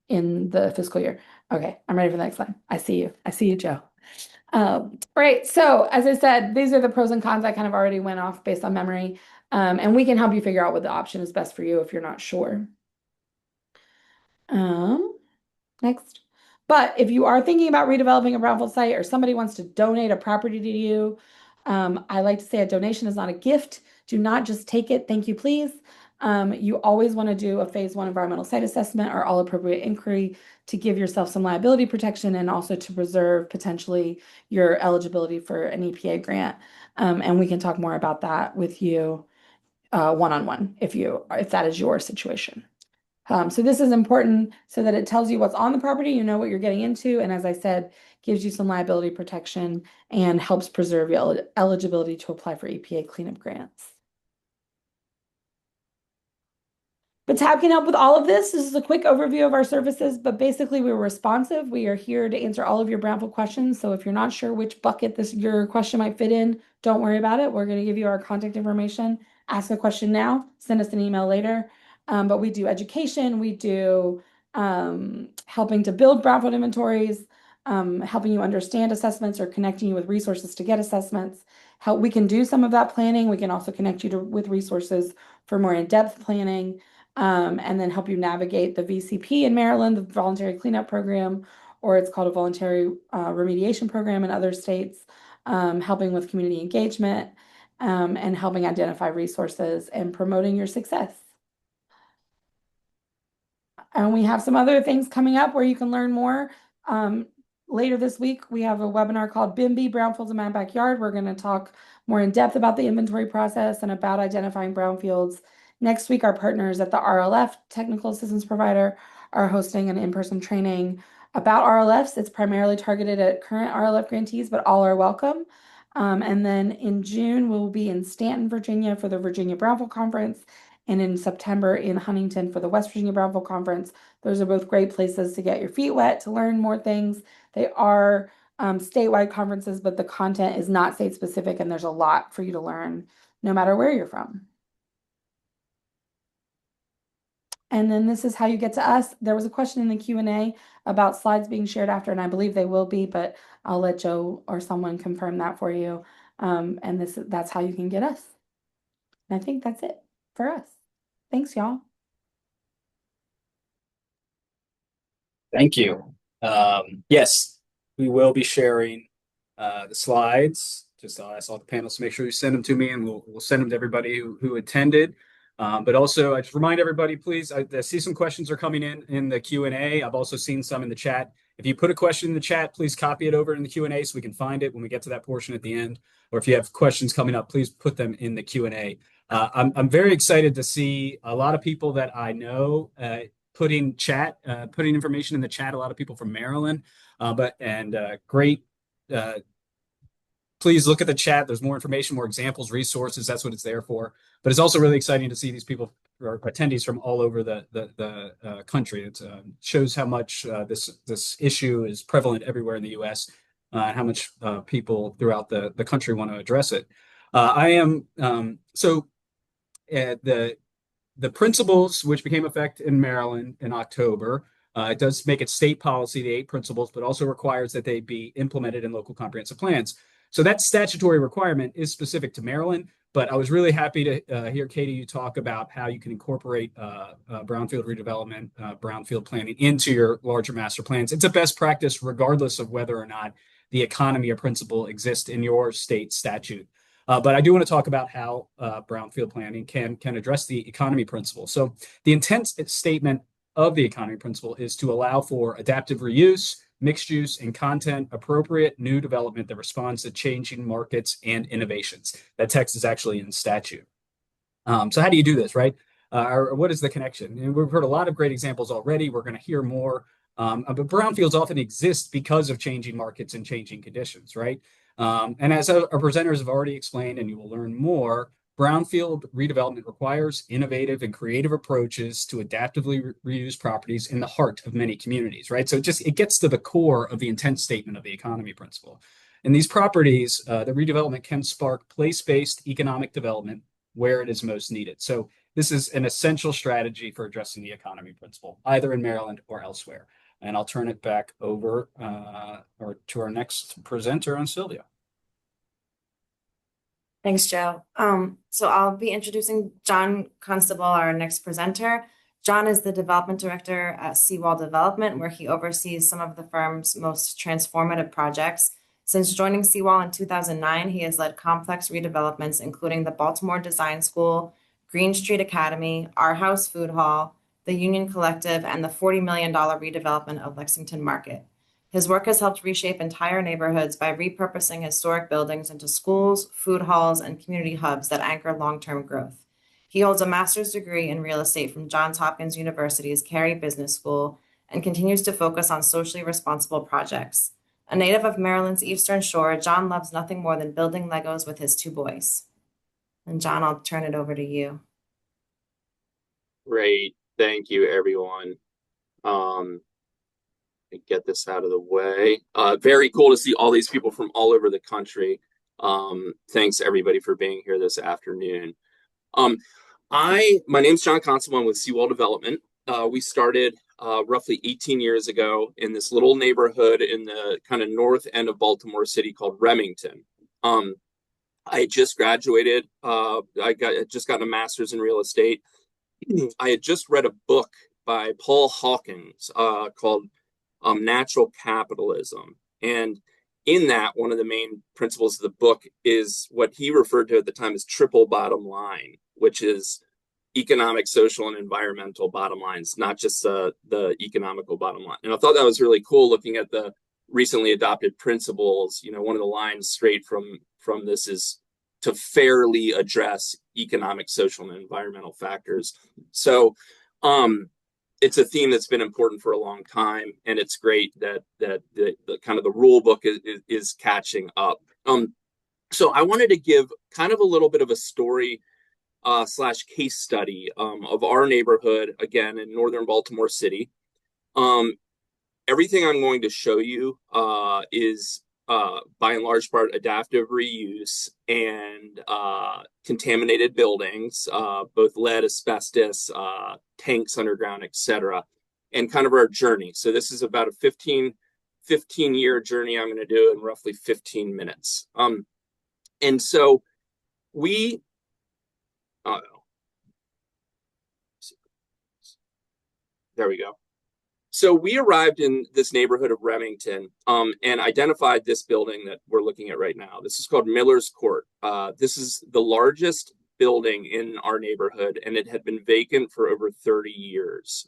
in the fiscal year. Okay, I'm ready for the next slide. I see you. I see you, Joe. Right. So as I said, these are the pros and cons. I kind of already went off based on memory. And we can help you figure out what the option is best for you if you're not sure. Next. But if you are thinking about redeveloping a brownfield site or somebody wants to donate a property to you, I like to say a donation is not a gift. Do not just take it. Thank you, please. You always want to do a phase 1 environmental site assessment or all appropriate inquiry to give yourself some liability protection and also to preserve potentially your eligibility for an EPA grant. And we can talk more about that with you one-on-one if that is your situation. So this is important so that it tells you what's on the property, you know what you're getting into, and as I said, gives you some liability protection and helps preserve your eligibility to apply for EPA cleanup grants. But Tab can help with all of this. This is a quick overview of our services, but basically we're responsive. We are here to answer all of your brownfield questions. So if you're not sure which bucket your question might fit in, don't worry about it. We're going to give you our contact information. Ask a question now, send us an email later. But we do education, we do helping to build brownfield inventories, helping you understand assessments or connecting you with resources to get assessments. We can do some of that planning. We can also connect you with resources for more in-depth planning. And then help you navigate the VCP in Maryland, the Voluntary Cleanup Program, or it's called a Voluntary Remediation Program in other states, helping with community engagement, and helping identify resources and promoting your success. And we have some other things coming up where you can learn more. Later this week, we have a webinar called BIMBY, Brownfields in My Backyard. We're going to talk more in depth about the inventory process and about identifying brownfields. Next week, our partners at the RLF, Technical Assistance Provider, are hosting an in-person training about RLFs. It's primarily targeted at current RLF grantees, but all are welcome. And then in June, we'll be in Staton, Virginia for the Virginia Brownfield Conference, and in September in Huntington for the West Virginia Brownfield Conference. Those are both great places to get your feet wet, to learn more things. They are statewide conferences, but the content is not state-specific, and there's a lot for you to learn no matter where you're from. And then this is how you get to us. There was a question in the Q&A about slides being shared after, and I believe they will be, but I'll let Joe or someone confirm that for you. And that's how you can get us. And I think that's it for us. Thanks, y'all. Thank you. Yes, we will be sharing the slides. Just I'll ask all the panelists to make sure you send them to me, and we'll send them to everybody who attended. But also, I just remind everybody, please, I see some questions are coming in the Q&A. I've also seen some in the chat. If you put a question in the chat, please copy it over in the Q&A so we can find it when we get to that portion at the end. Or if you have questions coming up, please put them in the Q&A. I'm very excited to see a lot of people that I know putting information in the chat. A lot of people from Maryland, great. Please look at the chat. There's more information, more examples, resources. That's what it's there for. But it's also really exciting to see these people or attendees from all over the country. It shows how much this issue is prevalent everywhere in the U.S. How much people throughout the country want to address it. The principles which became effective in Maryland in October. It does make it state policy, the 8 principles, but also requires that they be implemented in local comprehensive plans. So that statutory requirement is specific to Maryland, but I was really happy to hear, Katy, you talk about how you can incorporate brownfield redevelopment, brownfield planning into your larger master plans. It's a best practice regardless of whether or not the economy or principle exists in your state statute. But I do want to talk about how brownfield planning can address the economy principle. So the intent statement of the economy principle is to allow for adaptive reuse, mixed use and content appropriate new development that responds to changing markets and innovations. That text is actually in statute. So how do you do this, right? Or what is the connection? And we've heard a lot of great examples already. We're going to hear more. But brownfields often exist because of changing markets and changing conditions, right? And as our presenters have already explained, and you will learn more, brownfield redevelopment requires innovative and creative approaches to adaptively reuse properties in the heart of many communities, right? So it gets to the core of the intent statement of the economy principle. In these properties, the redevelopment can spark place-based economic development where it is most needed. So this is an essential strategy for addressing the economy principle, either in Maryland or elsewhere. And I'll turn it back over or to our next presenter on Sylvia. Thanks, Joe. So I'll be introducing John Constable, our next presenter. John is the development director at Seawall Development, where he oversees some of the firm's most transformative projects. Since joining Seawall in 2009, he has led complex redevelopments, including the Baltimore Design School, Green Street Academy, Our House Food Hall, the Union Collective, and the $40 million redevelopment of Lexington Market. His work has helped reshape entire neighborhoods by repurposing historic buildings into schools, food halls, and community hubs that anchor long-term growth. He holds a master's degree in real estate from Johns Hopkins University's Carrie Business School and continues to focus on socially responsible projects. A native of Maryland's Eastern Shore, John loves nothing more than building Legos with his two boys. And John, I'll turn it over to you. Great. Thank you, everyone. Get this out of the way. Very cool to see all these people from all over the country. Thanks everybody for being here this afternoon. My name's John Constable. I'm with Seawall Development. We started roughly 18 years ago in this little neighborhood in the kind of north end of Baltimore City called Remington. I had just graduated. I just got a master's in real estate. I had just read a book by Paul Hawkins called Natural Capitalism. And in that, one of the main principles of the book is what he referred to at the time as triple bottom line, which is economic, social, and environmental bottom lines, not just the economical bottom line. And I thought that was really cool looking at the recently adopted principles. You know, one of the lines straight from this is to fairly address economic, social, and environmental factors. So it's a theme that's been important for a long time, and it's great that the kind of the rule book is catching up. So I wanted to give kind of a little bit of a story / case study of our neighborhood, again, in northern Baltimore City. Everything I'm going to show you is by and large part adaptive reuse and contaminated buildings, both lead, asbestos, tanks underground, etc., and kind of our journey. So this is about a 15-year journey I'm going to do in roughly 15 minutes. And so we there we go. So we arrived in this neighborhood of Remington and identified this building that we're looking at right now. This is called Miller's Court. This is the largest building in our neighborhood, and it had been vacant for over 30 years.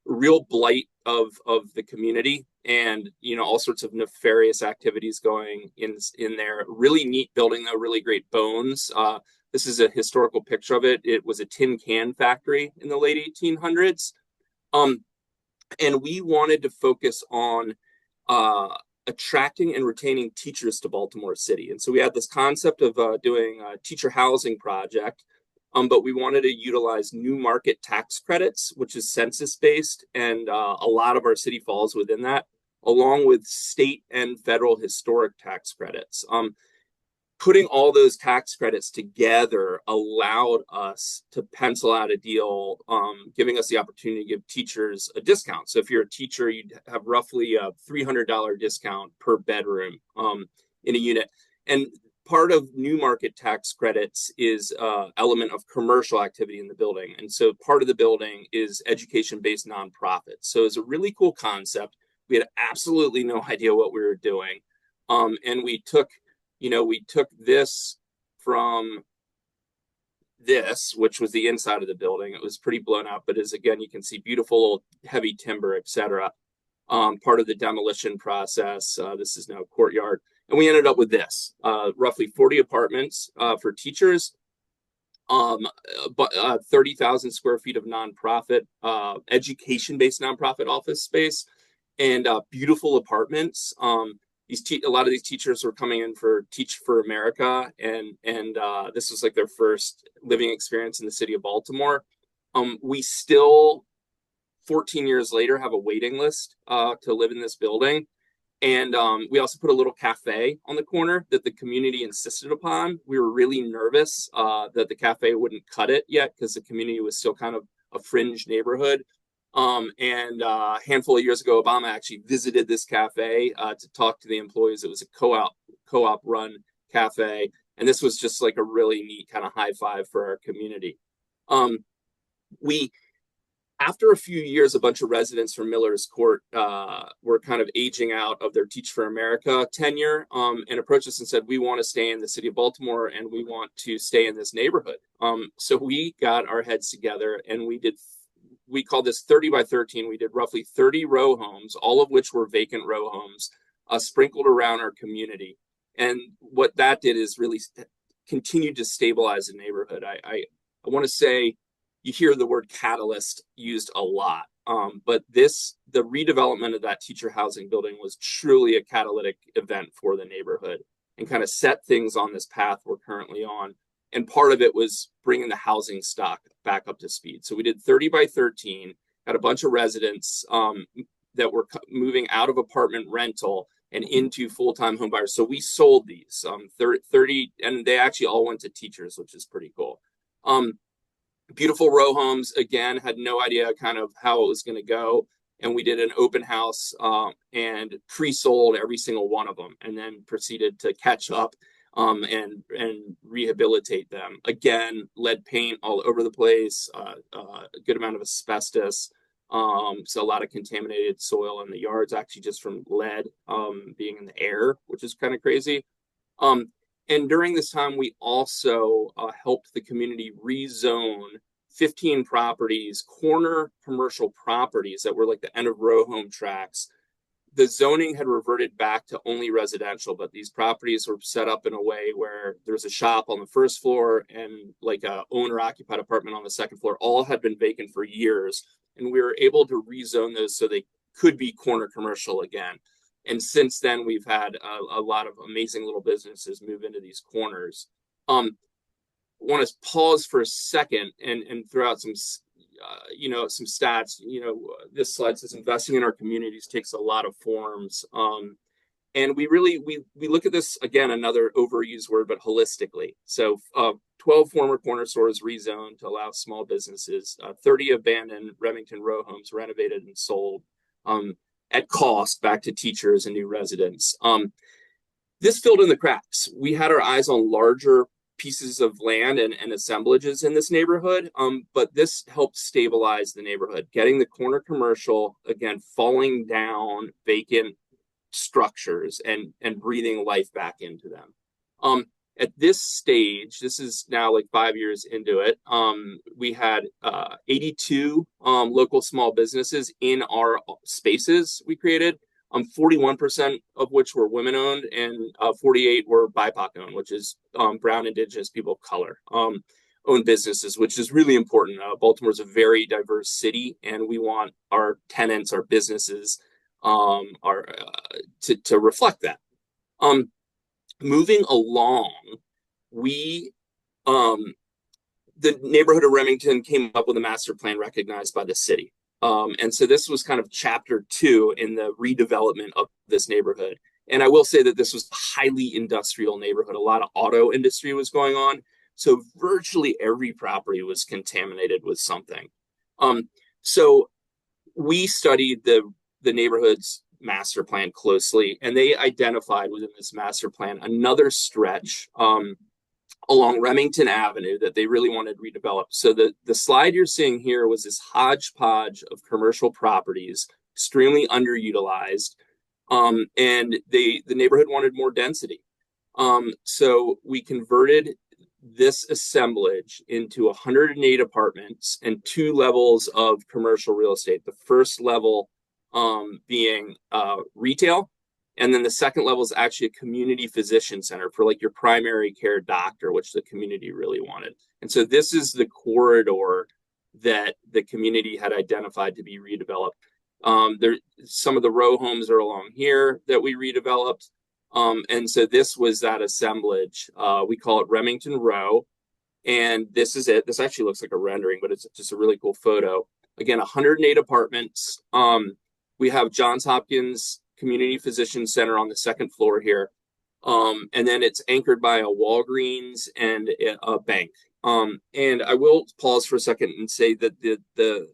Real blight of the community, and all sorts of nefarious activities going in there. Really neat building, though, really great bones. This is a historical picture of it. It was a tin can factory in the late 1800s. And we wanted to focus on attracting and retaining teachers to Baltimore City. And so we had this concept of doing a teacher housing project, but we wanted to utilize new market tax credits, which is census-based, and a lot of our city falls within that, along with state and federal historic tax credits. Putting all those tax credits together allowed us to pencil out a deal, giving us the opportunity to give teachers a discount. So if you're a teacher, you'd have roughly a $300 discount per bedroom in a unit. And part of new market tax credits is element of commercial activity in the building. And so part of the building is education-based nonprofits. So it's a really cool concept. We had absolutely no idea what we were doing. And we took this from this, which was the inside of the building. It was pretty blown out, but as again, you can see beautiful heavy timber, etc. part of the demolition process. This is now Courtyard. And we ended up with this, roughly 40 apartments for teachers, 30,000 square feet of nonprofit, education-based nonprofit office space, and beautiful apartments. A lot of these teachers were coming in for Teach for America, and this was like their first living experience in the city of Baltimore. We still, 14 years later, have a waiting list to live in this building. And we also put a little cafe on the corner that the community insisted upon. We were really nervous that the cafe wouldn't cut it yet because the community was still kind of a fringe neighborhood. And a handful of years ago, Obama actually visited this cafe to talk to the employees. It was a co-op run cafe. And this was just like a really neat kind of high five for our community. After a few years, a bunch of residents from Miller's Court were kind of aging out of their Teach for America tenure and approached us and said, we want to stay in the city of Baltimore and we want to stay in this neighborhood. So we got our heads together and we called this 30 by 13. We did roughly 30 row homes, all of which were vacant row homes, sprinkled around our community. And what that did is really continued to stabilize the neighborhood. I want to say, you hear the word catalyst used a lot, but the redevelopment of that teacher housing building was truly a catalytic event for the neighborhood and kind of set things on this path we're currently on. And part of it was bringing the housing stock back up to speed. So we did 30 by 13, got a bunch of residents that were moving out of apartment rental and into full-time home buyers. So we sold these 30, and they actually all went to teachers, which is pretty cool. Beautiful row homes, again, had no idea kind of how it was going to go. And we did an open house and pre-sold every single one of them and then proceeded to catch up and rehabilitate them. Again, lead paint all over the place, a good amount of asbestos. So a lot of contaminated soil in the yards, actually just from lead being in the air, which is kind of crazy. And during this time, we also helped the community rezone 15 properties, corner commercial properties that were like the end of row home tracks. The zoning had reverted back to only residential, but these properties were set up in a way where there was a shop on the first floor and like a owner-occupied apartment on the second floor. All had been vacant for years, and we were able to rezone those so they could be corner commercial again. And since then, we've had a lot of amazing little businesses move into these corners. I want to pause for a second and throw out some, some stats. This slide says investing in our communities takes a lot of forms. And we look at this, again, another overused word, but holistically. So 12 former corner stores rezoned to allow small businesses, 30 abandoned Remington row homes renovated and sold. At cost back to teachers and new residents. This filled in the cracks. We had our eyes on larger pieces of land and assemblages in this neighborhood, but this helped stabilize the neighborhood, getting the corner commercial, again, falling down vacant structures and breathing life back into them. At this stage, this is now like 5 years into it, we had 82 local small businesses in our spaces we created, 41% of which were women-owned and 48 were BIPOC-owned, which is brown, indigenous people of color owned businesses, which is really important. Baltimore is a very diverse city, and we want our tenants, our businesses to reflect that. Moving along, the neighborhood of Remington came up with a master plan recognized by the city. And so this was kind of chapter 2 in the redevelopment of this neighborhood. And I will say that this was a highly industrial neighborhood. A lot of auto industry was going on. So virtually every property was contaminated with something. So we studied the neighborhood's master plan closely, and they identified within this master plan another stretch along Remington Avenue that they really wanted redeveloped. So the slide you're seeing here was this hodgepodge of commercial properties, extremely underutilized, and the neighborhood wanted more density. So we converted this assemblage into 108 apartments and 2 levels of commercial real estate. The first level being retail. And then the second level is actually a community physician center for like your primary care doctor, which the community really wanted. And so this is the corridor that the community had identified to be redeveloped. Some of the row homes are along here that we redeveloped. And so this was that assemblage. We call it Remington Row. And this is it. This actually looks like a rendering, but it's just a really cool photo. Again, 108 apartments. We have Johns Hopkins Community Physician Center on the second floor here. And then it's anchored by a Walgreens and a bank. And I will pause for a second and say that the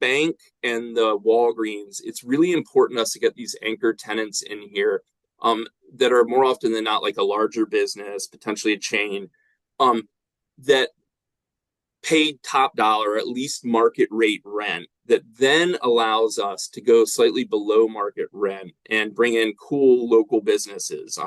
bank and the Walgreens, it's really important to us to get these anchor tenants in here that are more often than not like a larger business, potentially a chain, that paid top dollar, at least market rate rent, that then allows us to go slightly below market rent and bring in cool local businesses.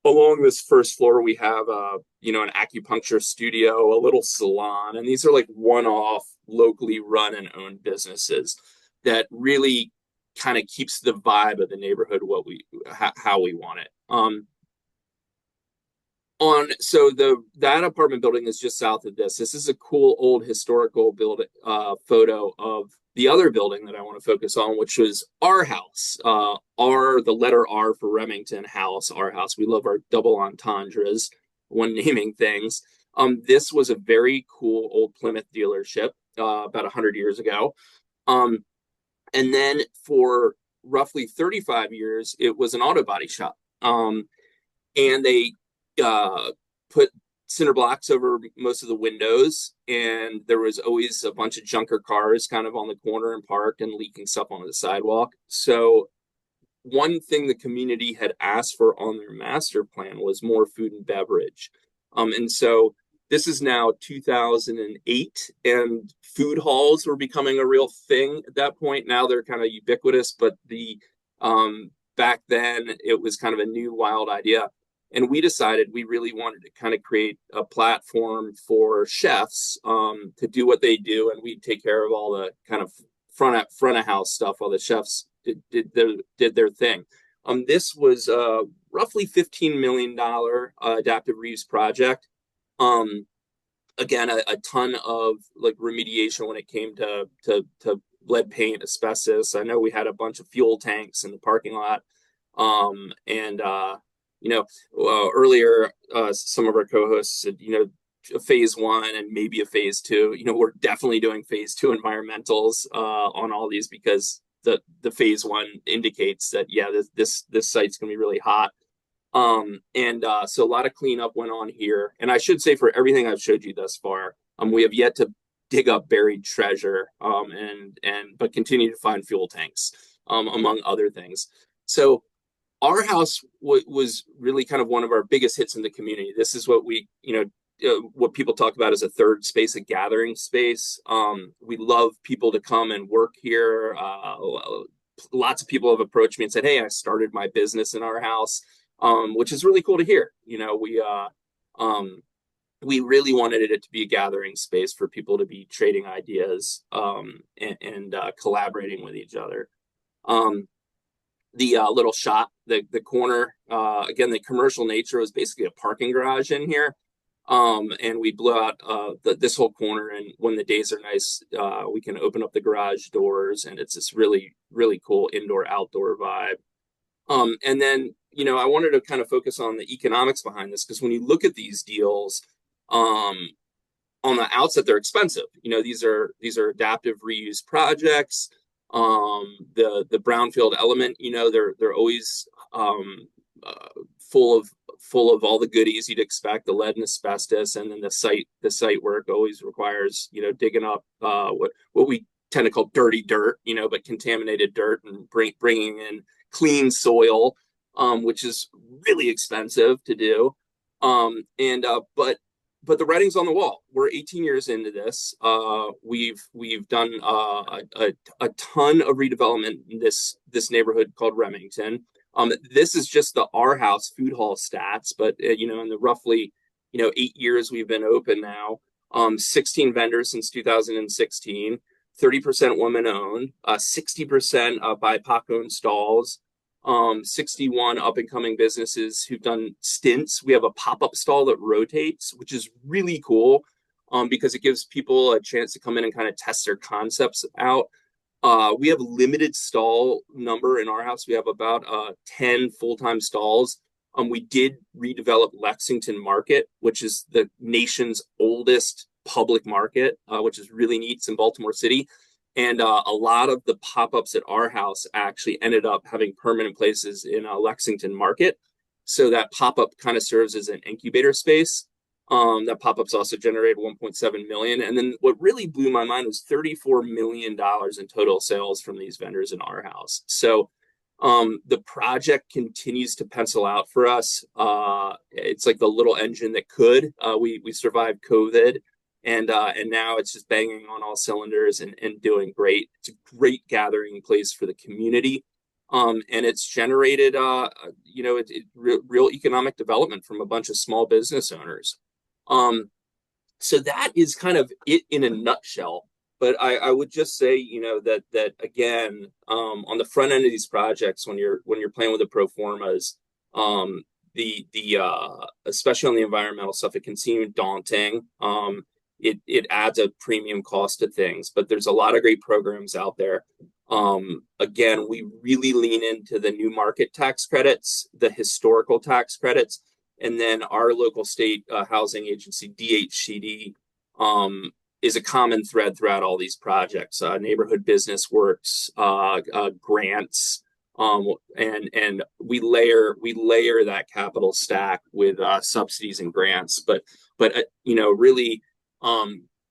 Along this first floor, we have an acupuncture studio, a little salon, and these are like one-off, locally run and owned businesses that really kind of keeps the vibe of the neighborhood how we want it. So that apartment building is just south of this. This is a cool old historical building photo of the other building that I want to focus on, which was our house. The letter R for Remington house, our house. We love our double entendres when naming things. This was a very cool old Plymouth dealership about 100 years ago. And then for roughly 35 years, it was an auto body shop. And they put cinder blocks over most of the windows, and there was always a bunch of junker cars kind of on the corner and parked and leaking stuff onto the sidewalk. So one thing the community had asked for on their master plan was more food and beverage. And so this is now 2008, and food halls were becoming a real thing at that point. Now they're kind of ubiquitous, but back then it was kind of a new wild idea. And we decided we really wanted to kind of create a platform for chefs to do what they do, and we'd take care of all the kind of front of house stuff while the chefs did their thing. This was roughly $15 million adaptive reuse project. Again, a ton of like remediation when it came to lead paint, asbestos. I know we had a bunch of fuel tanks in the parking lot, earlier, some of our co-hosts said, a phase 1 and maybe a phase 2. We're definitely doing phase 2 environmentals on all these because the phase 1 indicates that, this site's going to be really hot. So a lot of cleanup went on here. And I should say, for everything I've showed you thus far, we have yet to dig up buried treasure but continue to find fuel tanks, among other things. So our house was really kind of one of our biggest hits in the community. This is what what people talk about as a third space, a gathering space. We love people to come and work here. Lots of people have approached me and said, "Hey, I started my business in our house," which is really cool to hear. We really wanted it to be a gathering space for people to be trading ideas and collaborating with each other. The little shop, the corner, again, the commercial nature was basically a parking garage in here. And we blew out this whole corner, and when the days are nice, we can open up the garage doors, and it's this really, really cool indoor-outdoor vibe. And then, I wanted to kind of focus on the economics behind this, because when you look at these deals, on the outset, they're expensive. These are adaptive reuse projects. The brownfield element, they're always full of all the goodies you'd expect, the lead and asbestos, and then the site work always requires digging up what we tend to call dirty dirt, but contaminated dirt, and bringing in clean soil, which is really expensive to do. But the writing's on the wall. We're 18 years into this. We've done a ton of redevelopment in this neighborhood called Remington. This is just the our house food hall stats, but in the roughly 8 years we've been open now, 16 vendors since 2016, 30% women owned, 60% BIPOC owned stalls, 61 up and coming businesses who've done stints. We have a pop-up stall that rotates, which is really cool because it gives people a chance to come in and kind of test their concepts out. We have a limited stall number in our house. We have about 10 full-time stalls. We did redevelop Lexington Market, which is the nation's oldest public market, which is really neat. It's in Baltimore City. And a lot of the pop-ups at our house actually ended up having permanent places in Lexington Market. So that pop-up kind of serves as an incubator space. That pop-ups also generated 1.7 million. And then what really blew my mind was $34 million in total sales from these vendors in our house. So the project continues to pencil out for us. It's like the little engine that could. We survived COVID. And now it's just banging on all cylinders and doing great. It's a great gathering place for the community. And it's generated, real economic development from a bunch of small business owners. So that is kind of it in a nutshell. But I would just say, that again, on the front end of these projects, when you're playing with the pro formas, especially on the environmental stuff, it can seem daunting. It adds a premium cost to things, but there's a lot of great programs out there. Again, we really lean into the new market tax credits, the historical tax credits, and then our local state housing agency, DHCD, is a common thread throughout all these projects. Neighborhood Business Works, grants, and we layer that capital stack with subsidies and grants. But really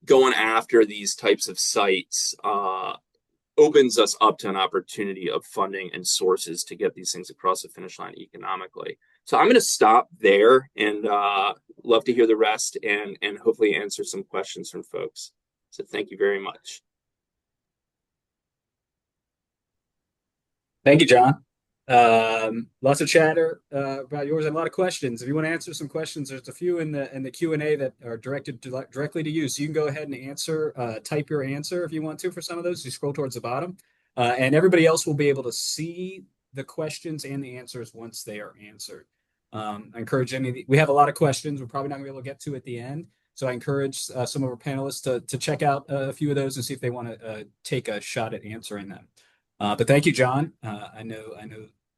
going after these types of sites opens us up to an opportunity of funding and sources to get these things across the finish line economically. So I'm going to stop there and love to hear the rest and hopefully answer some questions from folks. So thank you very much. Thank you, John. Lots of chatter about yours and a lot of questions. If you want to answer some questions, there's a few in the Q&A that are directed directly to you. So you can go ahead and answer, type your answer if you want to for some of those. You scroll towards the bottom, and everybody else will be able to see the questions and the answers once they are answered. I encourage we have a lot of questions we're probably not going to be able to get to at the end. So I encourage some of our panelists to check out a few of those and see if they want to take a shot at answering them. But thank you, John. I know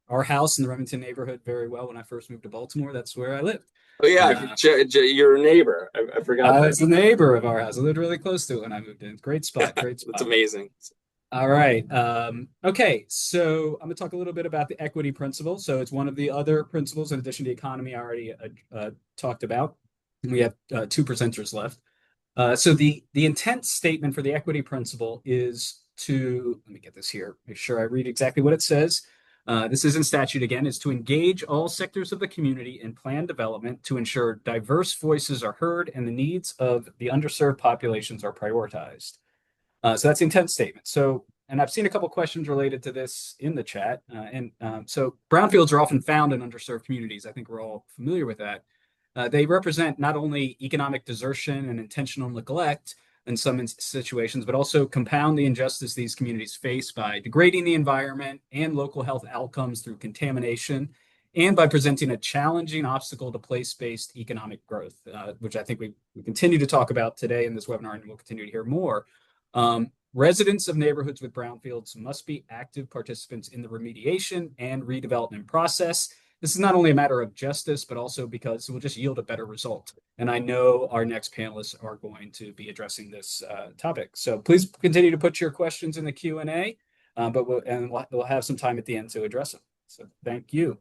our house in the Remington neighborhood very well. When I first moved to Baltimore, that's where I lived. Oh yeah, you're a neighbor. I forgot. I was a neighbor of our house. I lived really close to it when I moved in. Great spot. Great spot. It's amazing. All right. Okay. So I'm going to talk a little bit about the equity principle. So it's one of the other principles in addition to the economy I already talked about. And we have 2 presenters left. So the intent statement for the equity principle is to, let me get this here, make sure I read exactly what it says. This is in statute again, is to engage all sectors of the community in plan development to ensure diverse voices are heard and the needs of the underserved populations are prioritized. So that's the intent statement. So, and I've seen a couple questions related to this in the chat. So brownfields are often found in underserved communities. I think we're all familiar with that. They represent not only economic desertion and intentional neglect in some situations, but also compound the injustice these communities face by degrading the environment and local health outcomes through contamination, and by presenting a challenging obstacle to place-based economic growth, which I think we continue to talk about today in this webinar, and we'll continue to hear more. Residents of neighborhoods with brownfields must be active participants in the remediation and redevelopment process. This is not only a matter of justice, but also because it will just yield a better result. And I know our next panelists are going to be addressing this topic. So please continue to put your questions in the Q&A, but we'll have some time at the end to address them. So thank you.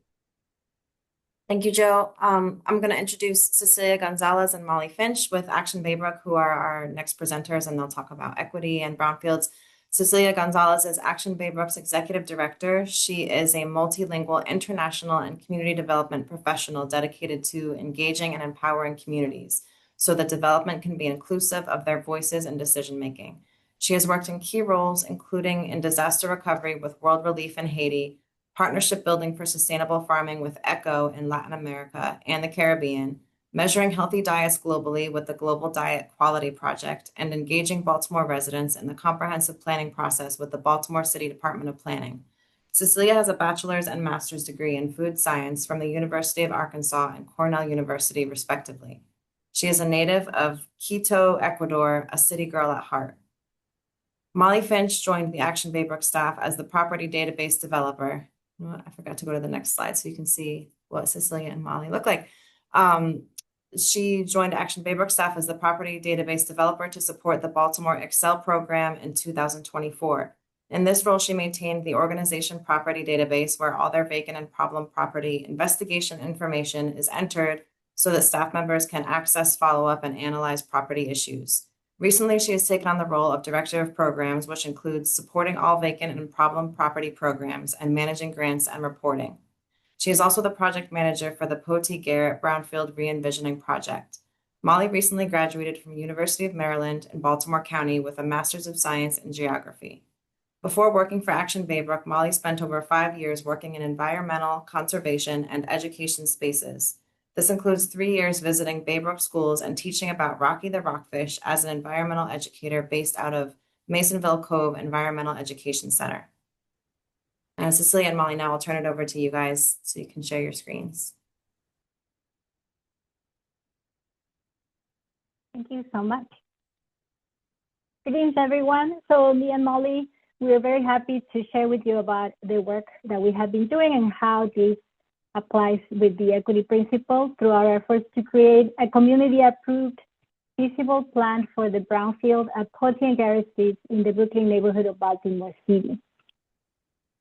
Thank you, Joe. I'm going to introduce Cecilia Gonzalez and Molly Finch with Action Baybrook, who are our next presenters, and they'll talk about equity and brownfields. Cecilia Gonzalez is Action Baybrook's executive director. She is a multilingual, international, and community development professional dedicated to engaging and empowering communities so that development can be inclusive of their voices and decision-making. She has worked in key roles, including in disaster recovery with World Relief in Haiti, partnership building for sustainable farming with ECHO in Latin America and the Caribbean, measuring healthy diets globally with the Global Diet Quality Project, and engaging Baltimore residents in the comprehensive planning process with the Baltimore City Department of Planning. Cecilia has a bachelor's and master's degree in food science from the University of Arkansas and Cornell University, respectively. She is a native of Quito, Ecuador, a city girl at heart. Molly Finch joined the Action Baybrook staff as the property database developer. I forgot to go to the next slide so you can see what Cecilia and Molly look like. She joined Action Baybrook staff as the property database developer to support the Baltimore Excel program in 2024. In this role, she maintained the organization property database where all their vacant and problem property investigation information is entered so that staff members can access, follow up, and analyze property issues. Recently, she has taken on the role of Director of Programs, which includes supporting all vacant and problem property programs and managing grants and reporting. She is also the project manager for the W Garrett Brownfield Re-envisioning Project. Molly recently graduated from University of Maryland in Baltimore County with a Master's of Science in Geography. Before working for Action Baybrook, Molly spent over 5 years working in environmental, conservation, and education spaces. This includes 3 years visiting Baybrook schools and teaching about Rocky the Rockfish as an environmental educator based out of Masonville Cove Environmental Education Center. And Cecilia and Molly, now I'll turn it over to you guys so you can share your screens. Thank you so much. Greetings, everyone. So me and Molly, we are very happy to share with you about the work that we have been doing and how this applies with the equity principle through our efforts to create a community-approved feasible plan for the Brownfield at Potee and Garrett Streets in the Brooklyn neighborhood of Baltimore City.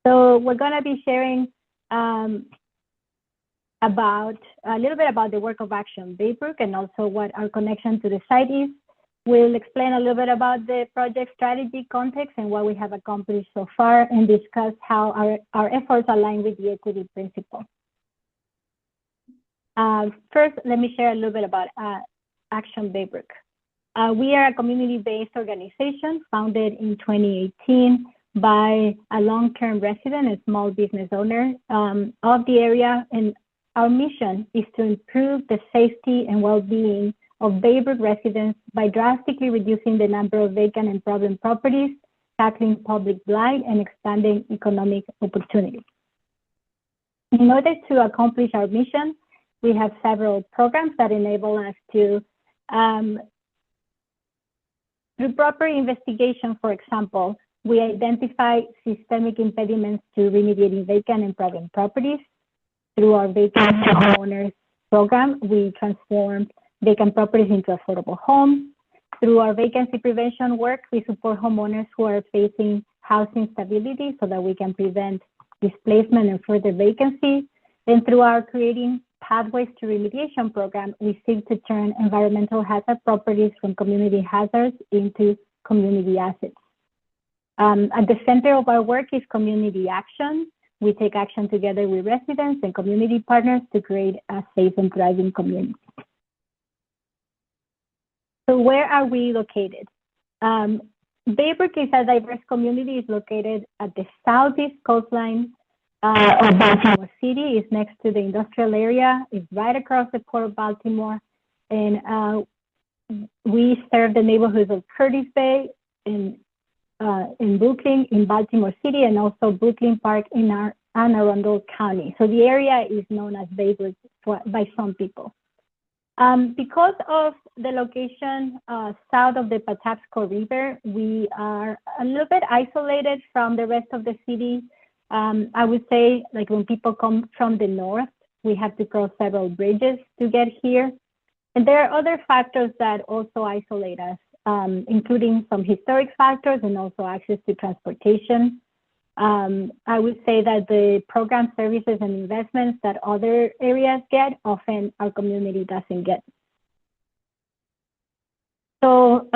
So we're going to be sharing about a little bit about the work of Action Baybrook and also what our connection to the site is. We'll explain a little bit about the project strategy, context, and what we have accomplished so far, and discuss how our efforts align with the equity principle. First, let me share a little bit about Action Baybrook. We are a community-based organization founded in 2018 by a long-term resident and small business owner of the area, and our mission is to improve the safety and well-being of Baybrook residents by drastically reducing the number of vacant and problem properties, tackling public blight, and expanding economic opportunities. In order to accomplish our mission, we have several programs that enable us to, through proper investigation, for example, we identify systemic impediments to remediating vacant and problem properties. Through our vacant homeowners program, we transform vacant properties into affordable homes. Through our vacancy prevention work, we support homeowners who are facing housing stability so that we can prevent displacement and further vacancy. And through our Creating Pathways to Remediation program, we seek to turn environmental hazard properties from community hazards into community assets. At the center of our work is community action. We take action together with residents and community partners to create a safe and thriving community. So where are we located? Baybrook is a diverse community. It's located at the southeast coastline of Baltimore City. It's next to the industrial area. It's right across the port of Baltimore. And we serve the neighborhoods of Curtis Bay in Brooklyn, in Baltimore City, and also Brooklyn Park in Anne Arundel County. So the area is known as Baybrook by some people. Because of the location south of the Patapsco River, we are a little bit isolated from the rest of the city. I would say, like when people come from the north, we have to cross several bridges to get here. And there are other factors that also isolate us, including some historic factors and also access to transportation. I would say that the program services and investments that other areas get, often our community doesn't get. So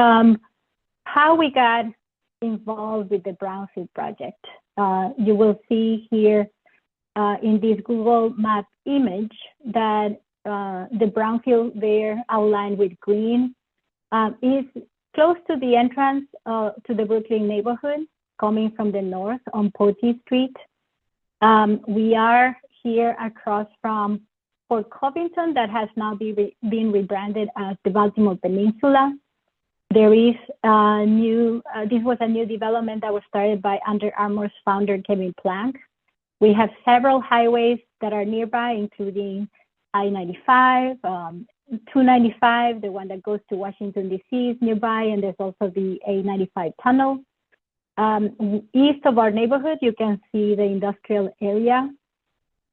how we got involved with the Brownfield project. You will see here in this Google map image that the Brownfield there outlined with green is close to the entrance to the Brooklyn neighborhood, coming from the north on Potee Street. We are here across from for Covington that has now been rebranded as the Baltimore Peninsula. There is a new, this was a new development that was started by Under Armour's founder, Kevin Plank. We have several highways that are nearby, including I-95, 295, the one that goes to Washington, D.C. is nearby, and there's also the A95 tunnel. East of our neighborhood, you can see the industrial area.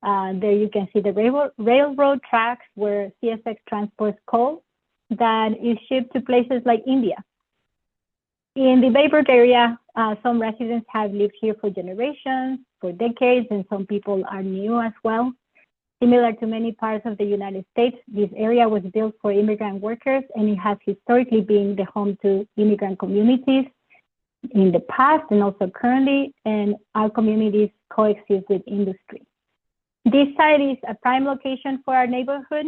There you can see the railroad tracks where CSX transports coal that is shipped to places like India. In the Baybrook area, some residents have lived here for generations, for decades, and some people are new as well. Similar to many parts of the United States, this area was built for immigrant workers, and it has historically been the home to immigrant communities in the past and also currently, and our communities coexist with industry. This site is a prime location for our neighborhood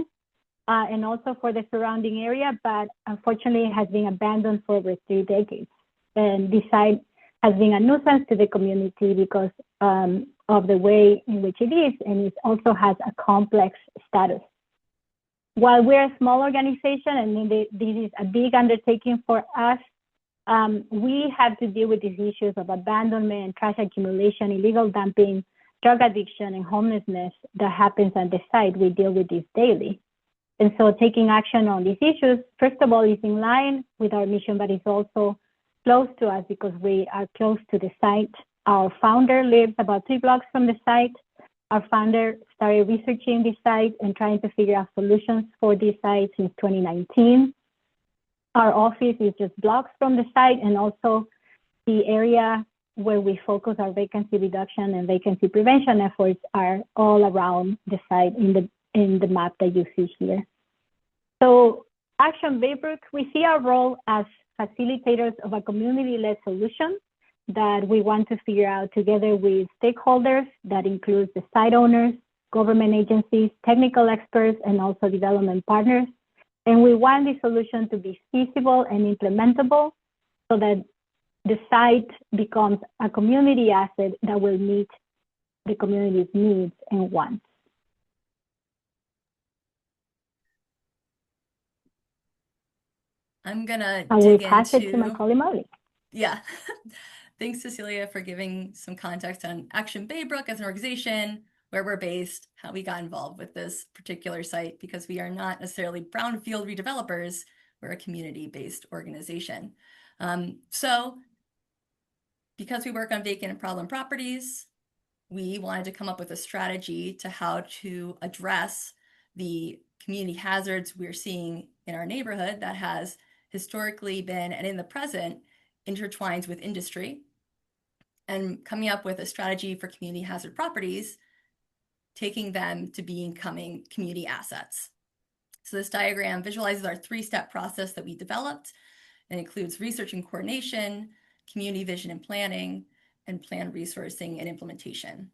and also for the surrounding area, but unfortunately it has been abandoned for over 3 decades. And this site has been a nuisance to the community because of the way in which it is, and it also has a complex status. While we're a small organization and this is a big undertaking for us, we have to deal with these issues of abandonment and trash accumulation, illegal dumping, drug addiction, and homelessness that happens at the site. We deal with this daily. And so taking action on these issues, first of all, is in line with our mission, but it's also close to us because we are close to the site. Our founder lives about 3 blocks from the site. Our founder started researching this site and trying to figure out solutions for this site since 2019. Our office is just blocks from the site, and also the area where we focus our vacancy reduction and vacancy prevention efforts are all around the site in the map that you see here. So Action Baybrook, we see our role as facilitators of a community-led solution that we want to figure out together with stakeholders that includes the site owners, government agencies, technical experts, and also development partners. And we want the solution to be feasible and implementable so that the site becomes a community asset that will meet the community's needs and wants. I'm gonna I will dig pass it to my into, colleague Molly. yeah. Thanks, Cecilia, for giving some context on Action Baybrook as an organization, where we're based, how we got involved with this particular site, because we are not necessarily brownfield redevelopers, we're a community-based organization. So because we work on vacant and problem properties, we wanted to come up with a strategy to how to address the community hazards we're seeing in our neighborhood that has historically been, and in the present, intertwined with industry, and coming up with a strategy for community hazard properties, taking them to becoming community assets. So this diagram visualizes our 3-step process that we developed, and includes research and coordination, community vision and planning, and plan resourcing and implementation.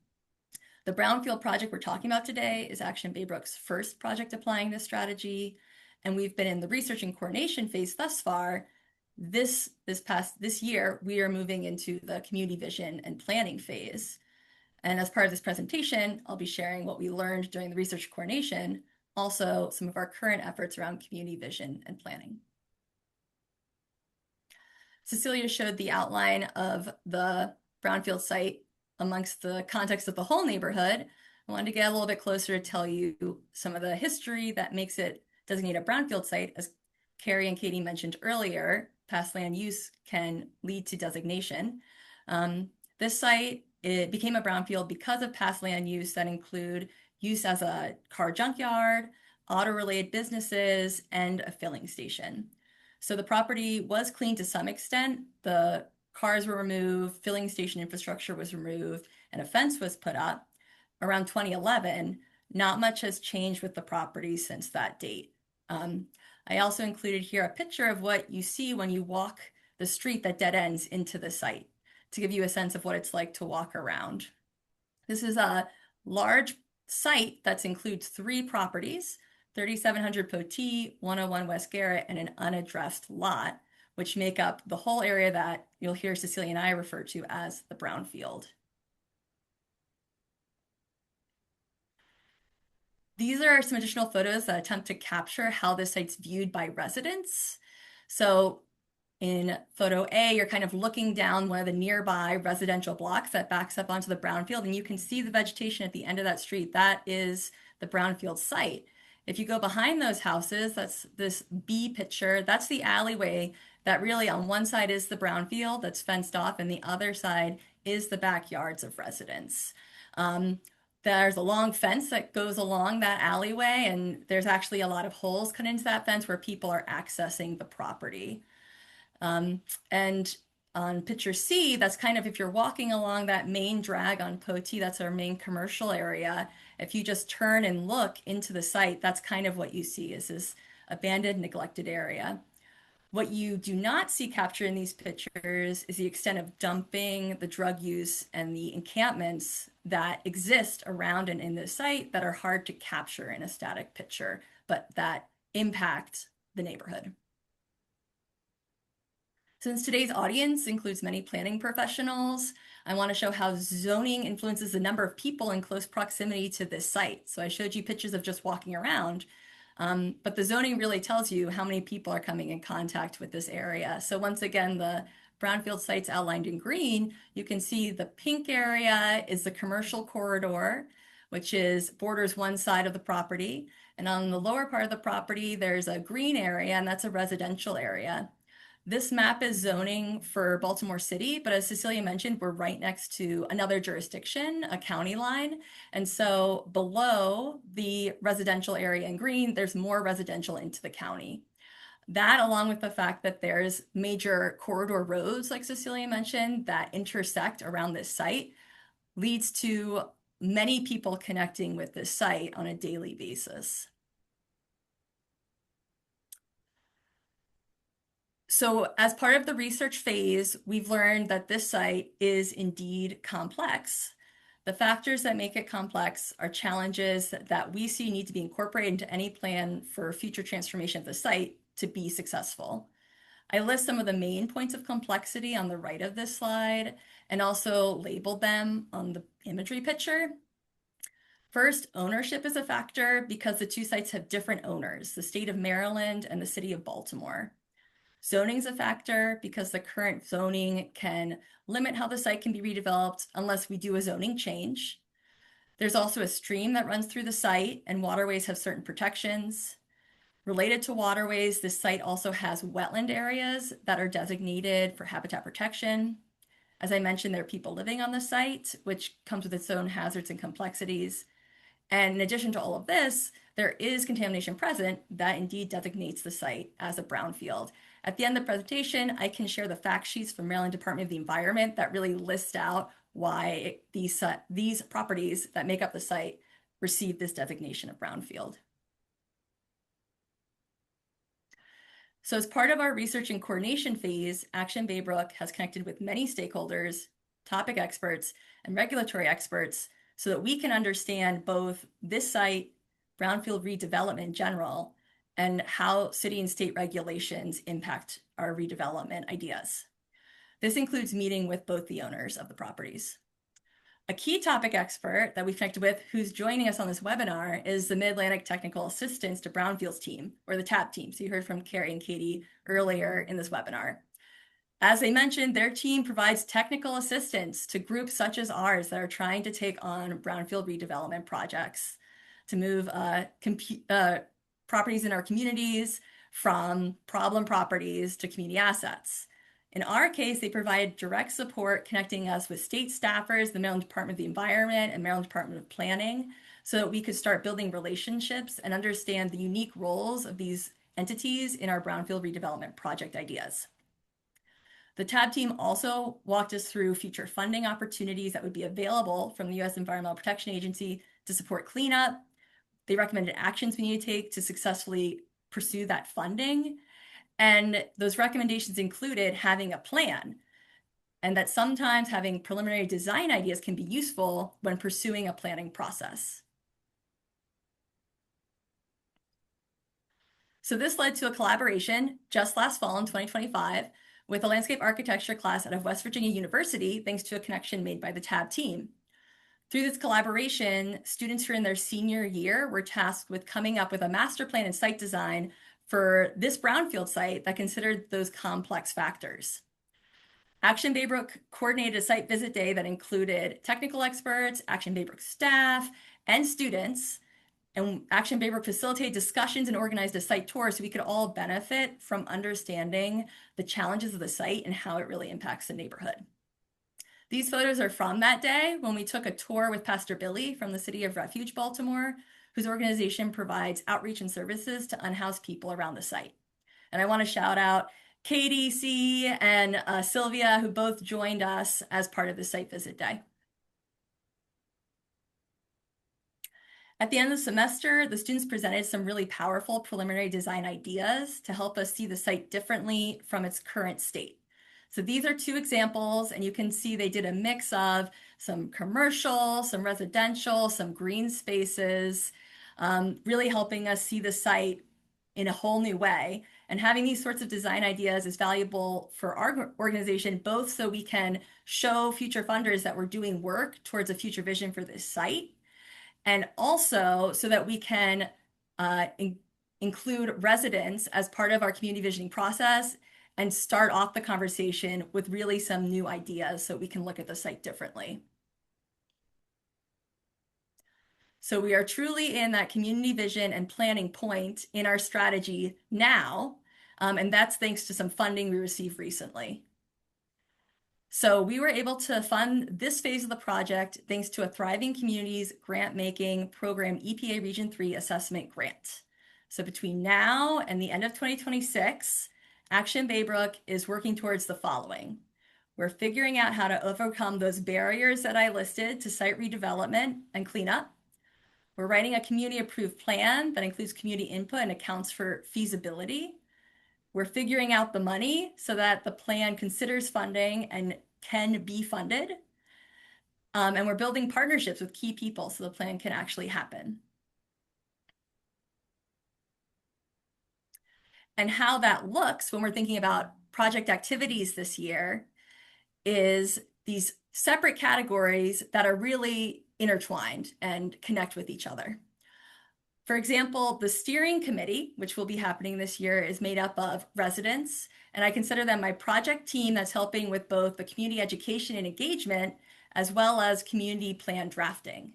The Brownfield project we're talking about today is Action Baybrook's first project applying this strategy, and we've been in the research and coordination phase thus far. This year, we are moving into the community vision and planning phase. And as part of this presentation, I'll be sharing what we learned during the research coordination, also some of our current efforts around community vision and planning. Cecilia showed the outline of the Brownfield site amongst the context of the whole neighborhood. I wanted to get a little bit closer to tell you some of the history that makes it designated a Brownfield site. As Carrie and Katy mentioned earlier, past land use can lead to designation. This site, it became a brownfield because of past land use that include use as a car junkyard, auto-related businesses, and a filling station. So the property was cleaned to some extent. The cars were removed, filling station infrastructure was removed, and a fence was put up. Around 2011, not much has changed with the property since that date. I also included here a picture of what you see when you walk the street that dead ends into the site, to give you a sense of what it's like to walk around. This is a large site that includes 3 properties, 3700 Potee, 101 West Garrett, and an unaddressed lot, which make up the whole area that you'll hear Cecilia and I refer to as the Brownfield. These are some additional photos that attempt to capture how this site's viewed by residents. So in photo A, you're kind of looking down one of the nearby residential blocks that backs up onto the brownfield, and you can see the vegetation at the end of that street. That is the brownfield site. If you go behind those houses, that's this B picture, that's the alleyway that really on one side is the brownfield that's fenced off, and the other side is the backyards of residents. There's a long fence that goes along that alleyway, and there's actually a lot of holes cut into that fence where people are accessing the property. And on picture C, that's kind of if you're walking along that main drag on Potee, that's our main commercial area. If you just turn and look into the site, that's kind of what you see is this abandoned, neglected area. What you do not see captured in these pictures is the extent of dumping, the drug use, and the encampments that exist around and in this site that are hard to capture in a static picture, but that impact the neighborhood. Since today's audience includes many planning professionals, I want to show how zoning influences the number of people in close proximity to this site. So I showed you pictures of just walking around, but the zoning really tells you how many people are coming in contact with this area. So once again, the brownfield sites outlined in green, you can see the pink area is the commercial corridor, which borders one side of the property. And on the lower part of the property, there's a green area, and that's a residential area. This map is zoning for Baltimore City, but as Cecilia mentioned, we're right next to another jurisdiction, a county line. And so below the residential area in green, there's more residential into the county. That, along with the fact that there's major corridor roads, like Cecilia mentioned, that intersect around this site, leads to many people connecting with this site on a daily basis. So as part of the research phase, we've learned that this site is indeed complex. The factors that make it complex are challenges that we see need to be incorporated into any plan for future transformation of the site to be successful. I list some of the main points of complexity on the right of this slide and also labeled them on the imagery picture. First, ownership is a factor because the two sites have different owners, the state of Maryland and the city of Baltimore. Zoning is a factor because the current zoning can limit how the site can be redeveloped unless we do a zoning change. There's also a stream that runs through the site, and waterways have certain protections. Related to waterways, this site also has wetland areas that are designated for habitat protection. As I mentioned, there are people living on the site, which comes with its own hazards and complexities. And in addition to all of this, there is contamination present that indeed designates the site as a brownfield. At the end of the presentation, I can share the fact sheets from Maryland Department of the Environment that really list out why these properties that make up the site receive this designation of brownfield. So as part of our research and coordination phase, Action Baybrook has connected with many stakeholders, topic experts, and regulatory experts so that we can understand both this site, brownfield redevelopment in general, and how city and state regulations impact our redevelopment ideas. This includes meeting with both the owners of the properties. A key topic expert that we've connected with who's joining us on this webinar is the Mid-Atlantic Technical Assistance to Brownfields team, or the TAB team. So you heard from Carrie and Katy earlier in this webinar. As they mentioned, their team provides technical assistance to groups such as ours that are trying to take on brownfield redevelopment projects to move properties in our communities from problem properties to community assets. In our case, they provide direct support connecting us with state staffers, the Maryland Department of the Environment and Maryland Department of Planning, so that we could start building relationships and understand the unique roles of these entities in our brownfield redevelopment project ideas. The TAB team also walked us through future funding opportunities that would be available from the U.S. Environmental Protection Agency to support cleanup. They recommended actions we need to take to successfully pursue that funding. And those recommendations included having a plan, and that sometimes having preliminary design ideas can be useful when pursuing a planning process. So this led to a collaboration just last fall in 2025 with a landscape architecture class out of West Virginia University, thanks to a connection made by the TAB team. Through this collaboration, students who are in their senior year were tasked with coming up with a master plan and site design for this brownfield site that considered those complex factors. Action Baybrook coordinated a site visit day that included technical experts, Action Baybrook staff, and students. And Action Baybrook facilitated discussions and organized a site tour so we could all benefit from understanding the challenges of the site and how it really impacts the neighborhood. These photos are from that day when we took a tour with Pastor Billy from the City of Refuge, Baltimore, whose organization provides outreach and services to unhoused people around the site. And I want to shout out Katy, C, and Sylvia, who both joined us as part of the site visit day. At the end of the semester, the students presented some really powerful preliminary design ideas to help us see the site differently from its current state. So these are 2 examples, and you can see they did a mix of some commercial, some residential, some green spaces, really helping us see the site in a whole new way. And having these sorts of design ideas is valuable for our organization, both so we can show future funders that we're doing work towards a future vision for this site, and also so that we can include residents as part of our community visioning process and start off the conversation with really some new ideas so we can look at the site differently. So we are truly in that community vision and planning point in our strategy now, and that's thanks to some funding we received recently. So we were able to fund this phase of the project thanks to a Thriving Communities grant-making program EPA Region 3 assessment grant. So between now and the end of 2026, Action Baybrook is working towards the following. We're figuring out how to overcome those barriers that I listed to site redevelopment and cleanup. We're writing a community-approved plan that includes community input and accounts for feasibility. We're figuring out the money so that the plan considers funding and can be funded. And we're building partnerships with key people so the plan can actually happen. And how that looks when we're thinking about project activities this year is these separate categories that are really intertwined and connect with each other. For example, the steering committee, which will be happening this year, is made up of residents, and I consider them my project team that's helping with both the community education and engagement, as well as community plan drafting.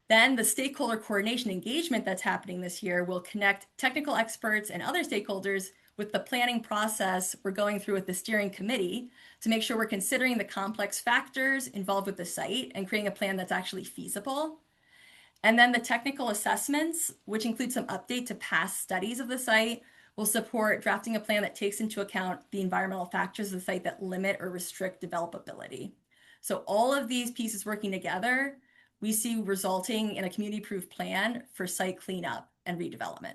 Then the stakeholder coordination engagement that's happening this year will connect technical experts and other stakeholders with the planning process we're going through with the steering committee to make sure we're considering the complex factors involved with the site and creating a plan that's actually feasible. And then the technical assessments, which include some update to past studies of the site, will support drafting a plan that takes into account the environmental factors of the site that limit or restrict developability. So all of these pieces working together, we see resulting in a community-approved plan for site cleanup and redevelopment.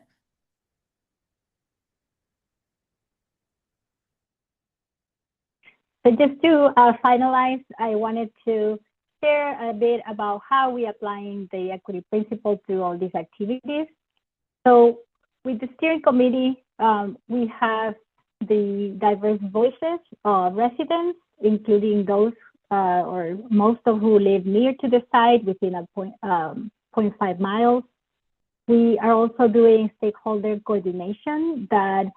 So just to finalize, I wanted to share a bit about how we are applying the equity principle to all these activities. So with the steering committee, we have the diverse voices of residents, including those or most of who live near to the site within a 0.5 miles. We are also doing stakeholder coordination that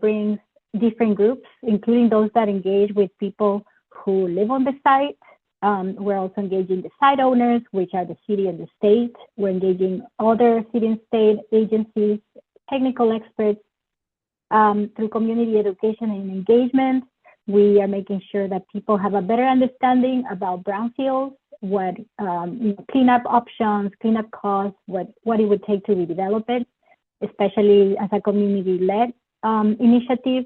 brings different groups, including those that engage with people who live on the site. We're also engaging the site owners, which are the city and the state. We're engaging other city and state agencies, technical experts. Through community education and engagement, we are making sure that people have a better understanding about brownfields, what cleanup options, cleanup costs, what it would take to redevelop it, especially as a community-led initiative.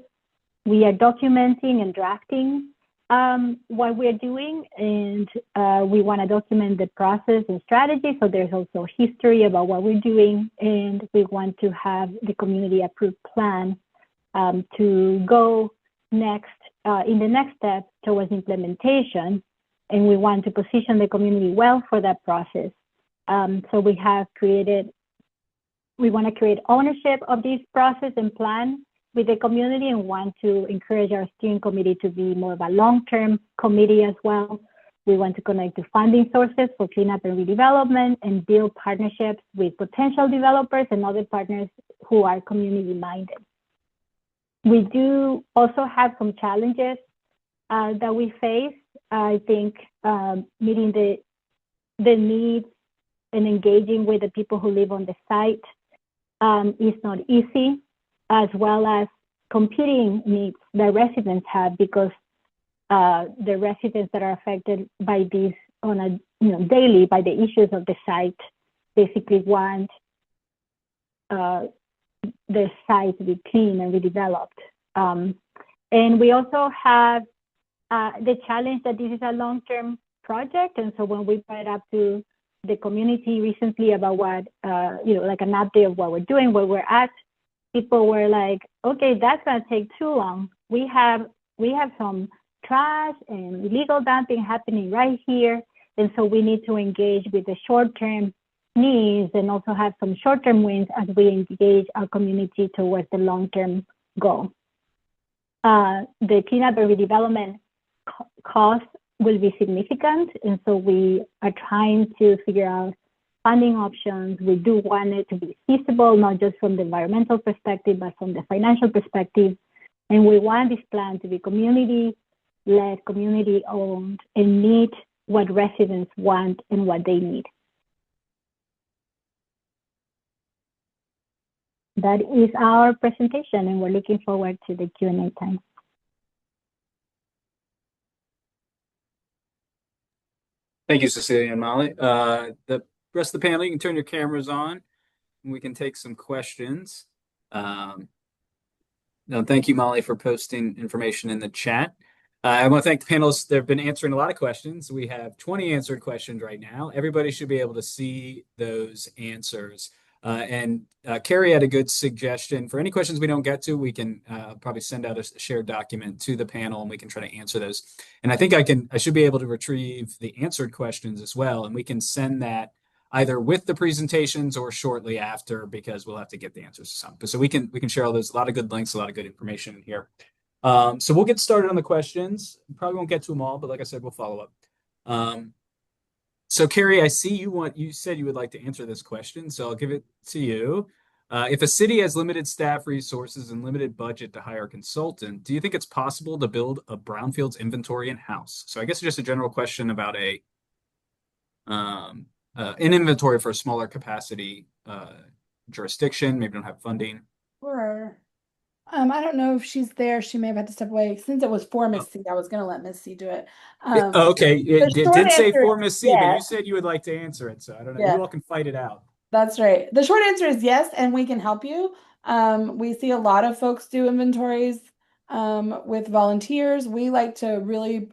We are documenting and drafting what we're doing, and we want to document the process and strategy. So there's also history about what we're doing, and we want to have the community-approved plan to go next in the next step towards implementation, and we want to position the community well for that process. So we want to create ownership of this process and plan with the community, and want to encourage our steering committee to be more of a long-term committee as well, We want to connect to funding sources for cleanup and redevelopment and build partnerships with potential developers and other partners who are community minded. We do also have some challenges that we face. I think meeting the needs and engaging with the people who live on the site is not easy, as well as competing needs that residents have, because the residents that are affected by this on a daily by the issues of the site basically want the site to be clean and redeveloped. And we also have the challenge that this is a long-term project, and so when we brought it up to the community recently about what like an update of what we're doing, where we're at, people were like, okay, that's gonna take too long. We have some trash and illegal dumping happening right here, and so we need to engage with the short-term needs and also have some short-term wins as we engage our community towards the long-term goal. The cleanup and redevelopment cost will be significant, and so we are trying to figure out funding options. We do want it to be feasible, not just from the environmental perspective, but from the financial perspective. And we want this plan to be community-led, community-owned, and meet what residents want and what they need. That is our presentation, and we're looking forward to the Q&A time. Thank you, Cecilia and Molly. The rest of the panel, you can turn your cameras on and we can take some questions. No, thank you, Molly, for posting information in the chat. I want to thank the panelists. They've been answering a lot of questions. We have 20 answered questions right now. Everybody should be able to see those answers. And Carrie had a good suggestion. For any questions we don't get to, we can probably send out a shared document to the panel and we can try to answer those. And I think I should be able to retrieve the answered questions as well. And we can send that either with the presentations or shortly after, because we'll have to get the answers to some. So we can share all those, a lot of good links, a lot of good information in here. So we'll get started on the questions. We probably won't get to them all, but like I said, we'll follow up. So Carrie, I see you said you would like to answer this question, so I'll give it to you. If a city has limited staff resources and limited budget to hire a consultant, do you think it's possible to build a brownfields inventory in-house? So I guess it's just a general question about an inventory for a smaller capacity jurisdiction, maybe don't have funding. Sure. I don't know if she's there. She may have had to step away. Since it was for Miss C, I was going to let Miss C do it. Okay, it did say for Miss C, but you yes. said you would like to answer it, so I don't know. Yeah. You all can fight it out. That's right. The short answer is yes, and we can help you. We see a lot of folks do inventories with volunteers. We like to really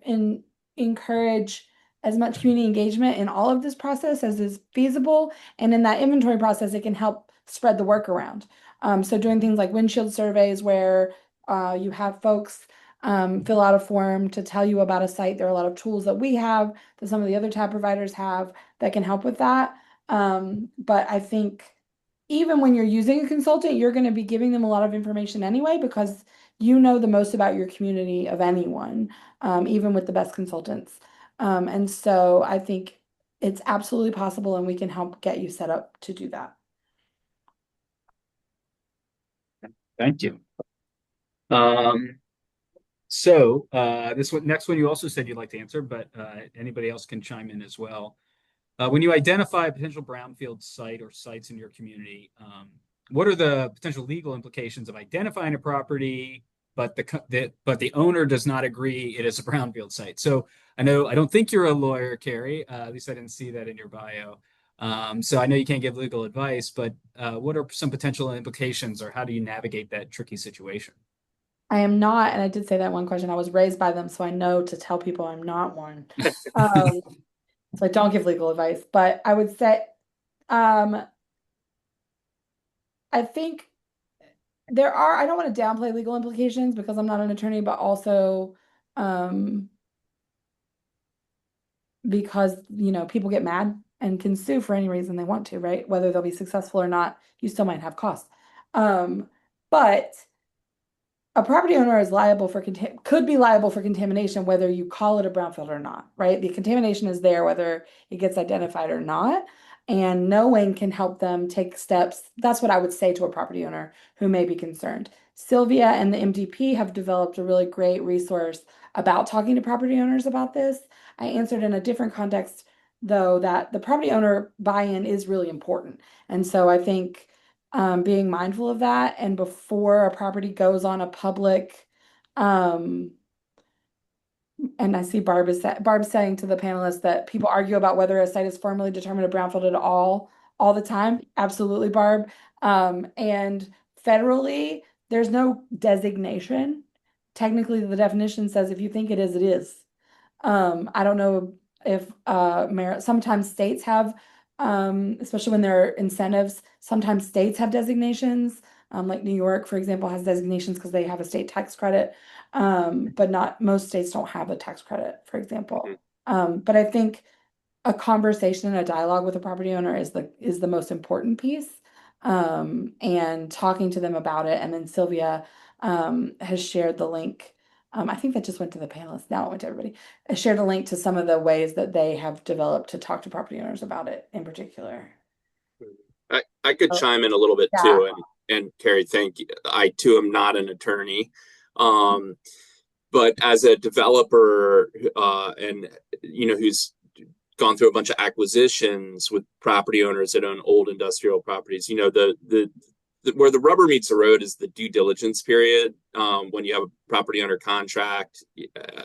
encourage as much community engagement in all of this process as is feasible. And in that inventory process, it can help spread the work around. So doing things like windshield surveys where you have folks fill out a form to tell you about a site. There are a lot of tools that we have that some of the other tab providers have that can help with that. But I think even when you're using a consultant, you're going to be giving them a lot of information anyway, because you know the most about your community of anyone, even with the best consultants. And so I think it's absolutely possible, and we can help get you set up to do that. Thank you. So this one, next one, you also said you'd like to answer, but anybody else can chime in as well. When you identify a potential brownfield site or sites in your community, what are the potential legal implications of identifying a property, but the owner does not agree it is a brownfield site? So I don't think you're a lawyer, Carrie. At least I didn't see that in your bio. So I know you can't give legal advice, but what are some potential implications, or how do you navigate that tricky situation? I am not, and I did say that one question. I was raised by them, so I know to tell people I'm not one. So I don't give legal advice, but I would say, I think I don't want to downplay legal implications because I'm not an attorney, but also because, people get mad and can sue for any reason they want to, right? Whether they'll be successful or not, you still might have costs. But a property owner is liable for could be liable for contamination whether you call it a brownfield or not, right? The contamination is there whether it gets identified or not, and knowing can help them take steps. That's what I would say to a property owner who may be concerned. Sylvia and the MDP have developed a really great resource about talking to property owners about this. I answered in a different context, though, that the property owner buy-in is really important. And so I think being mindful of that, and before a property goes on a public, and I see Barb saying to the panelists that people argue about whether a site is formally determined a brownfield at all the time. Absolutely, Barb. And federally, there's no designation. Technically, the definition says if you think it is, it is. I don't know if sometimes states have, especially when there are incentives, sometimes states have designations. Like New York, for example, has designations because they have a state tax credit. But not most states don't have a tax credit, for example. But I think a conversation and a dialogue with a property owner is the most important piece. And talking to them about it. And then Sylvia has shared the link. I think that just went to the panelists. Now it went to everybody. I shared a link to some of the ways that they have developed to talk to property owners about it in particular. I could chime in a little bit too, and Carrie, thank you. I too am not an attorney, but as a developer, and who's gone through a bunch of acquisitions with property owners that own old industrial properties, the where the rubber meets the road is the due diligence period. When you have a property under contract,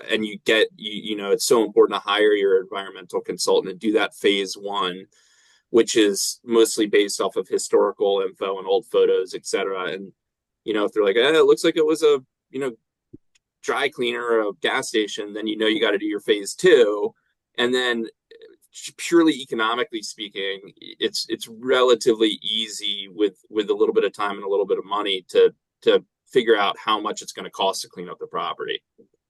and you get, it's so important to hire your environmental consultant and do that phase one, which is mostly based off of historical info and old photos, et cetera. And, if they're like, it looks like it was a, dry cleaner or a gas station, then you got to do your phase two. And then purely economically speaking, it's relatively easy with a little bit of time and a little bit of money to figure out how much it's going to cost to clean up the property.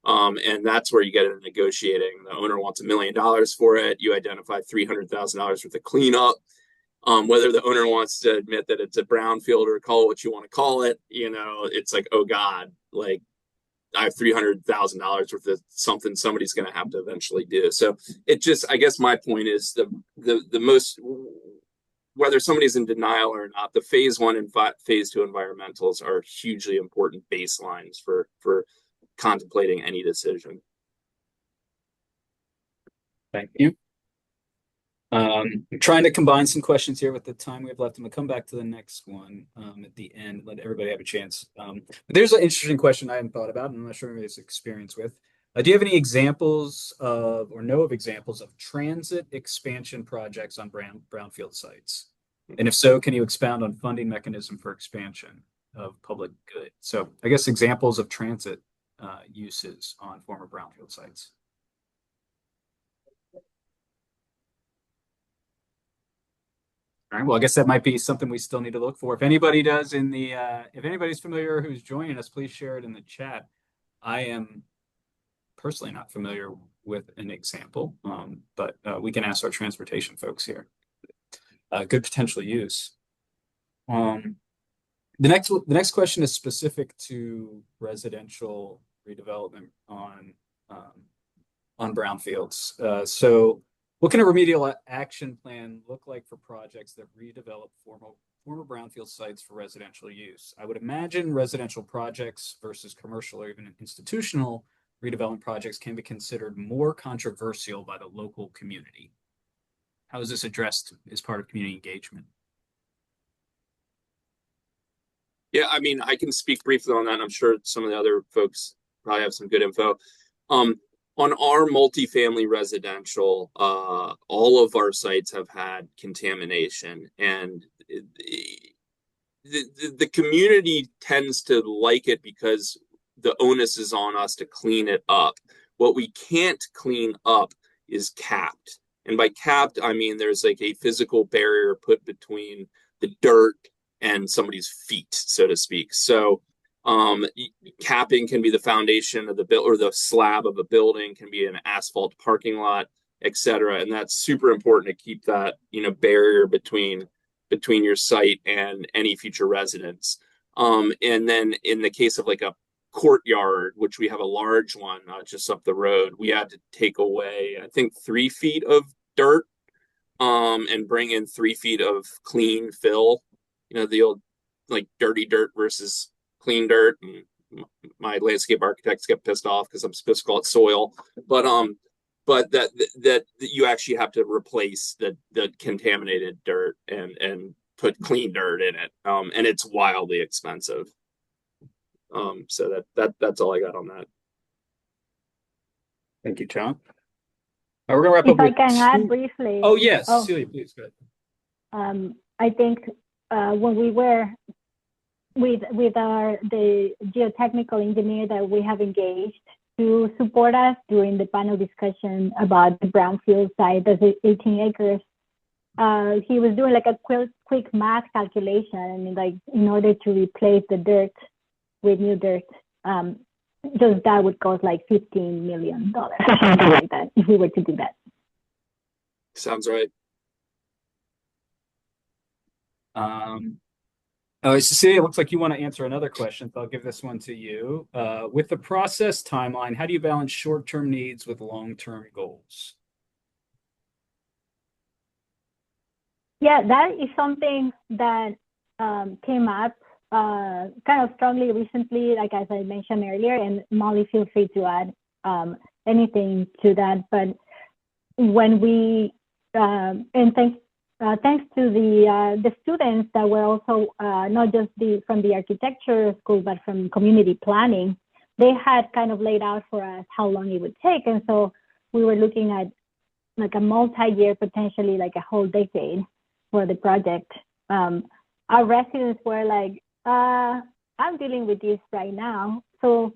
And that's where you get into negotiating. The owner wants $1 million for it. You identify $300,000 worth of cleanup. Whether the owner wants to admit that it's a brownfield or call it what you want to call it, it's like, oh God, like I have $300,000 worth of something somebody's going to have to eventually do. So it just, I guess my point is the most, whether somebody's in denial or not, the phase one and phase two environmentals are hugely important baselines for contemplating any decision. Thank you. I'm trying to combine some questions here with the time we have left. I'm gonna come back to the next one at the end, let everybody have a chance. But there's an interesting question I hadn't thought about, and I'm not sure anybody's experience with. Do you have any examples of, or know of examples of transit expansion projects on brownfield sites? And if so, can you expound on funding mechanism for expansion of public good? So I guess examples of transit uses on former brownfield sites. All right, well, I guess that might be something we still need to look for. If anybody does if anybody's familiar who's joining us, please share it in the chat. I am personally not familiar with an example, but we can ask our transportation folks here. Good potential use. The next question is specific to residential redevelopment on brownfields. So what can a remedial action plan look like for projects that redevelop former brownfield sites for residential use? I would imagine residential projects versus commercial or even institutional redevelopment projects can be considered more controversial by the local community. How is this addressed as part of community engagement? Yeah, I mean, I can speak briefly on that. I'm sure some of the other folks probably have some good info. On our multifamily residential, all of our sites have had contamination, and the community tends to like it because the onus is on us to clean it up. What we can't clean up is capped. And by capped, I mean there's like a physical barrier put between the dirt and somebody's feet, so to speak. So capping can be the foundation of the build, or the slab of a building, can be an asphalt parking lot, etc. And that's super important to keep that barrier between your site and any future residents. And then in the case of like a courtyard, which we have a large one just up the road, we had to take away, I think, 3 feet of dirt and bring in 3 feet of clean fill. You know, the old like dirty dirt versus clean dirt. And my landscape architects get pissed off because I'm supposed to call it soil, but that you actually have to replace the contaminated dirt and put clean dirt in it, and it's wildly expensive. So that's all I got on that. Thank you, John. We're gonna wrap up If I with can add two- briefly. Oh yes, Celia, please go ahead. I think when we were with the geotechnical engineer that we have engaged to support us during the panel discussion about the brownfield site, that's 18 acres, he was doing like a quick math calculation, and like in order to replace the dirt with new dirt, just that would cost like $15 million or something like that if we were to do that. Sounds right. Cecilia, it looks like you want to answer another question, so I'll give this one to you. With the process timeline, how do you balance short-term needs with long-term goals? Yeah, that is something that came up kind of strongly recently, like as I mentioned earlier, and Molly, feel free to add anything to that. But when we, and thanks to the students that were also not just from the architecture school, but from community planning, they had kind of laid out for us how long it would take. And so we were looking at like a multi-year, potentially like a whole decade for the project. Our residents were like, I'm dealing with this right now. So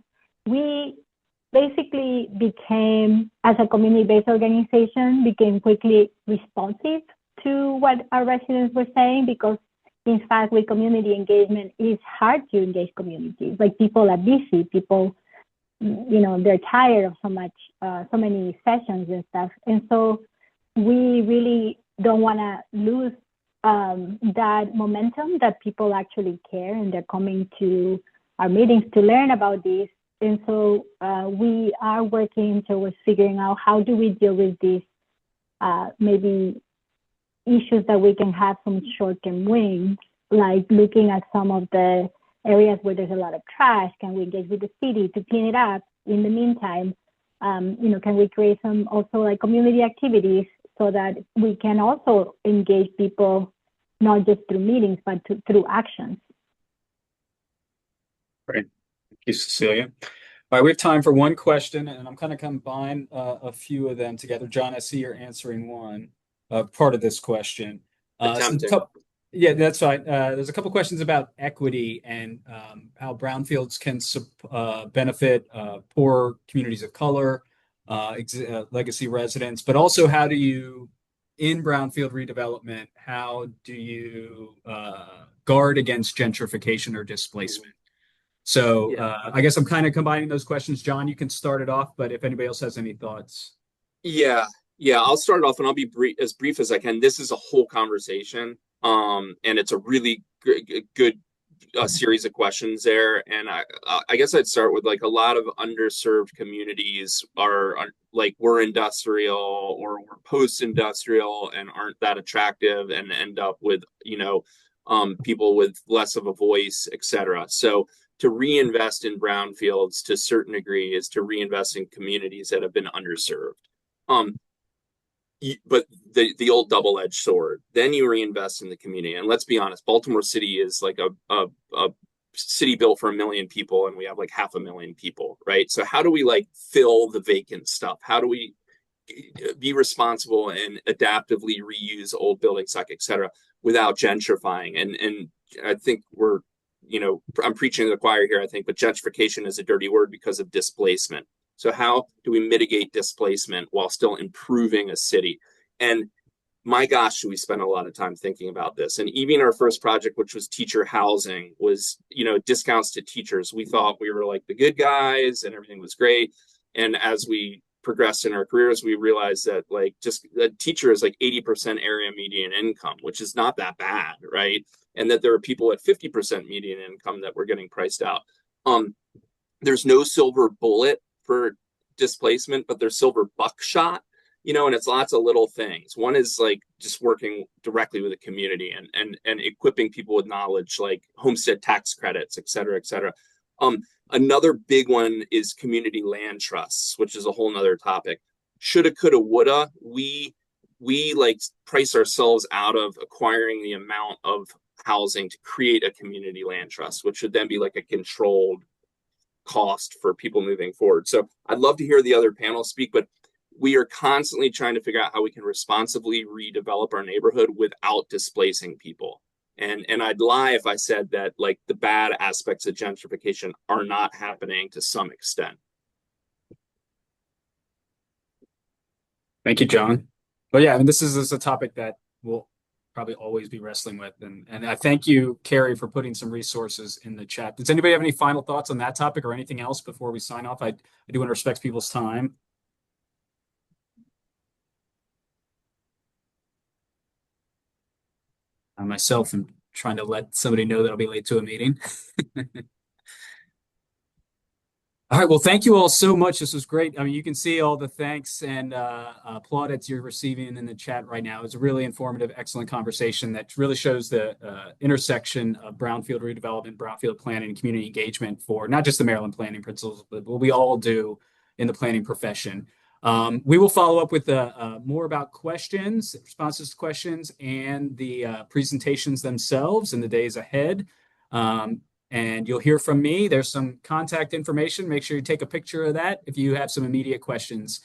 we basically became, as a community-based organization, became quickly responsive to what our residents were saying, because in fact, with community engagement, it's hard to engage communities. Like people are busy, people, you know, they're tired of so many sessions and stuff. And so we really don't want to lose that momentum that people actually care and they're coming to our meetings to learn about this. And so we are working towards figuring out how do we deal with these maybe issues that we can have some short-term wins, like looking at some of the areas where there's a lot of trash. Can we engage with the city to clean it up? In the meantime, you know, can we create some also like community activities so that we can also engage people, not just through meetings, but through actions. Great. Thank you, Cecilia. All right, we have time for one question, and I'm kind of combine a few of them together. John, I see you're answering one part of this question. Yeah, that's right. There's a couple questions about equity and how brownfields can benefit poor communities of color, legacy residents, but also how do you, in brownfield redevelopment, how do you guard against gentrification or displacement? So I guess I'm kind of combining those questions. John, you can start it off, but if anybody else has any thoughts. Yeah, I'll start it off and I'll be as brief as I can. This is a whole conversation, and it's a really good series of questions there. And I guess I'd start with like a lot of underserved communities are like we're industrial or we're post-industrial and aren't that attractive and end up with, you know, people with less of a voice, etc. So to reinvest in brownfields to a certain degree is to reinvest in communities that have been underserved. But the old double-edged sword, then you reinvest in the community. And let's be honest, Baltimore City is like a city built for 1 million people, and we have like 500,000 people, right? So how do we like fill the vacant stuff? How do we be responsible and adaptively reuse old buildings, like et cetera, without gentrifying? And I think we're, you know, I'm preaching to the choir here, I think, but gentrification is a dirty word because of displacement. So how do we mitigate displacement while still improving a city? And my gosh, do we spend a lot of time thinking about this. And even our first project, which was teacher housing, was, you know, discounts to teachers. We thought we were like the good guys and everything was great. And as we progressed in our careers, we realized that like just a teacher is like 80% area median income, which is not that bad, right? And that there are people at 50% median income that were getting priced out. there's no silver bullet for displacement, but there's silver buckshot, and it's lots of little things. One is like just working directly with the community and equipping people with knowledge, like homestead tax credits, et cetera, et cetera. Another big one is community land trusts, which is a whole nother topic. Shoulda, coulda, woulda. We like price ourselves out of acquiring the amount of housing to create a community land trust, which should then be like a controlled cost for people moving forward. So I'd love to hear the other panel speak, but we are constantly trying to figure out how we can responsibly redevelop our neighborhood without displacing people. And I'd lie if I said that like the bad aspects of gentrification are not happening to some extent. Thank you, John. But yeah, I mean, this is a topic that we'll probably always be wrestling with. And I thank you, Carrie, for putting some resources in the chat. Does anybody have any final thoughts on that topic or anything else before we sign off? I do want to respect people's time. I myself am trying to let somebody know that I'll be late to a meeting. All right. Well, thank you all so much. This was great. I mean, you can see all the thanks and plaudits you're receiving in the chat right now. It's a really informative, excellent conversation that really shows the intersection of brownfield redevelopment, brownfield planning, and community engagement for not just the Maryland planning principles, but what we all do in the planning profession. We will follow up with more about questions, responses to questions, and the presentations themselves in the days ahead. And you'll hear from me. There's some contact information. Make sure you take a picture of that if you have some immediate questions.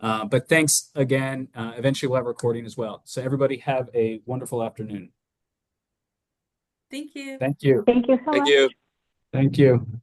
But thanks again. Eventually we'll have a recording as well. So everybody have a wonderful afternoon. Thank you. Thank you. Thank you so much. Thank you. Thank you.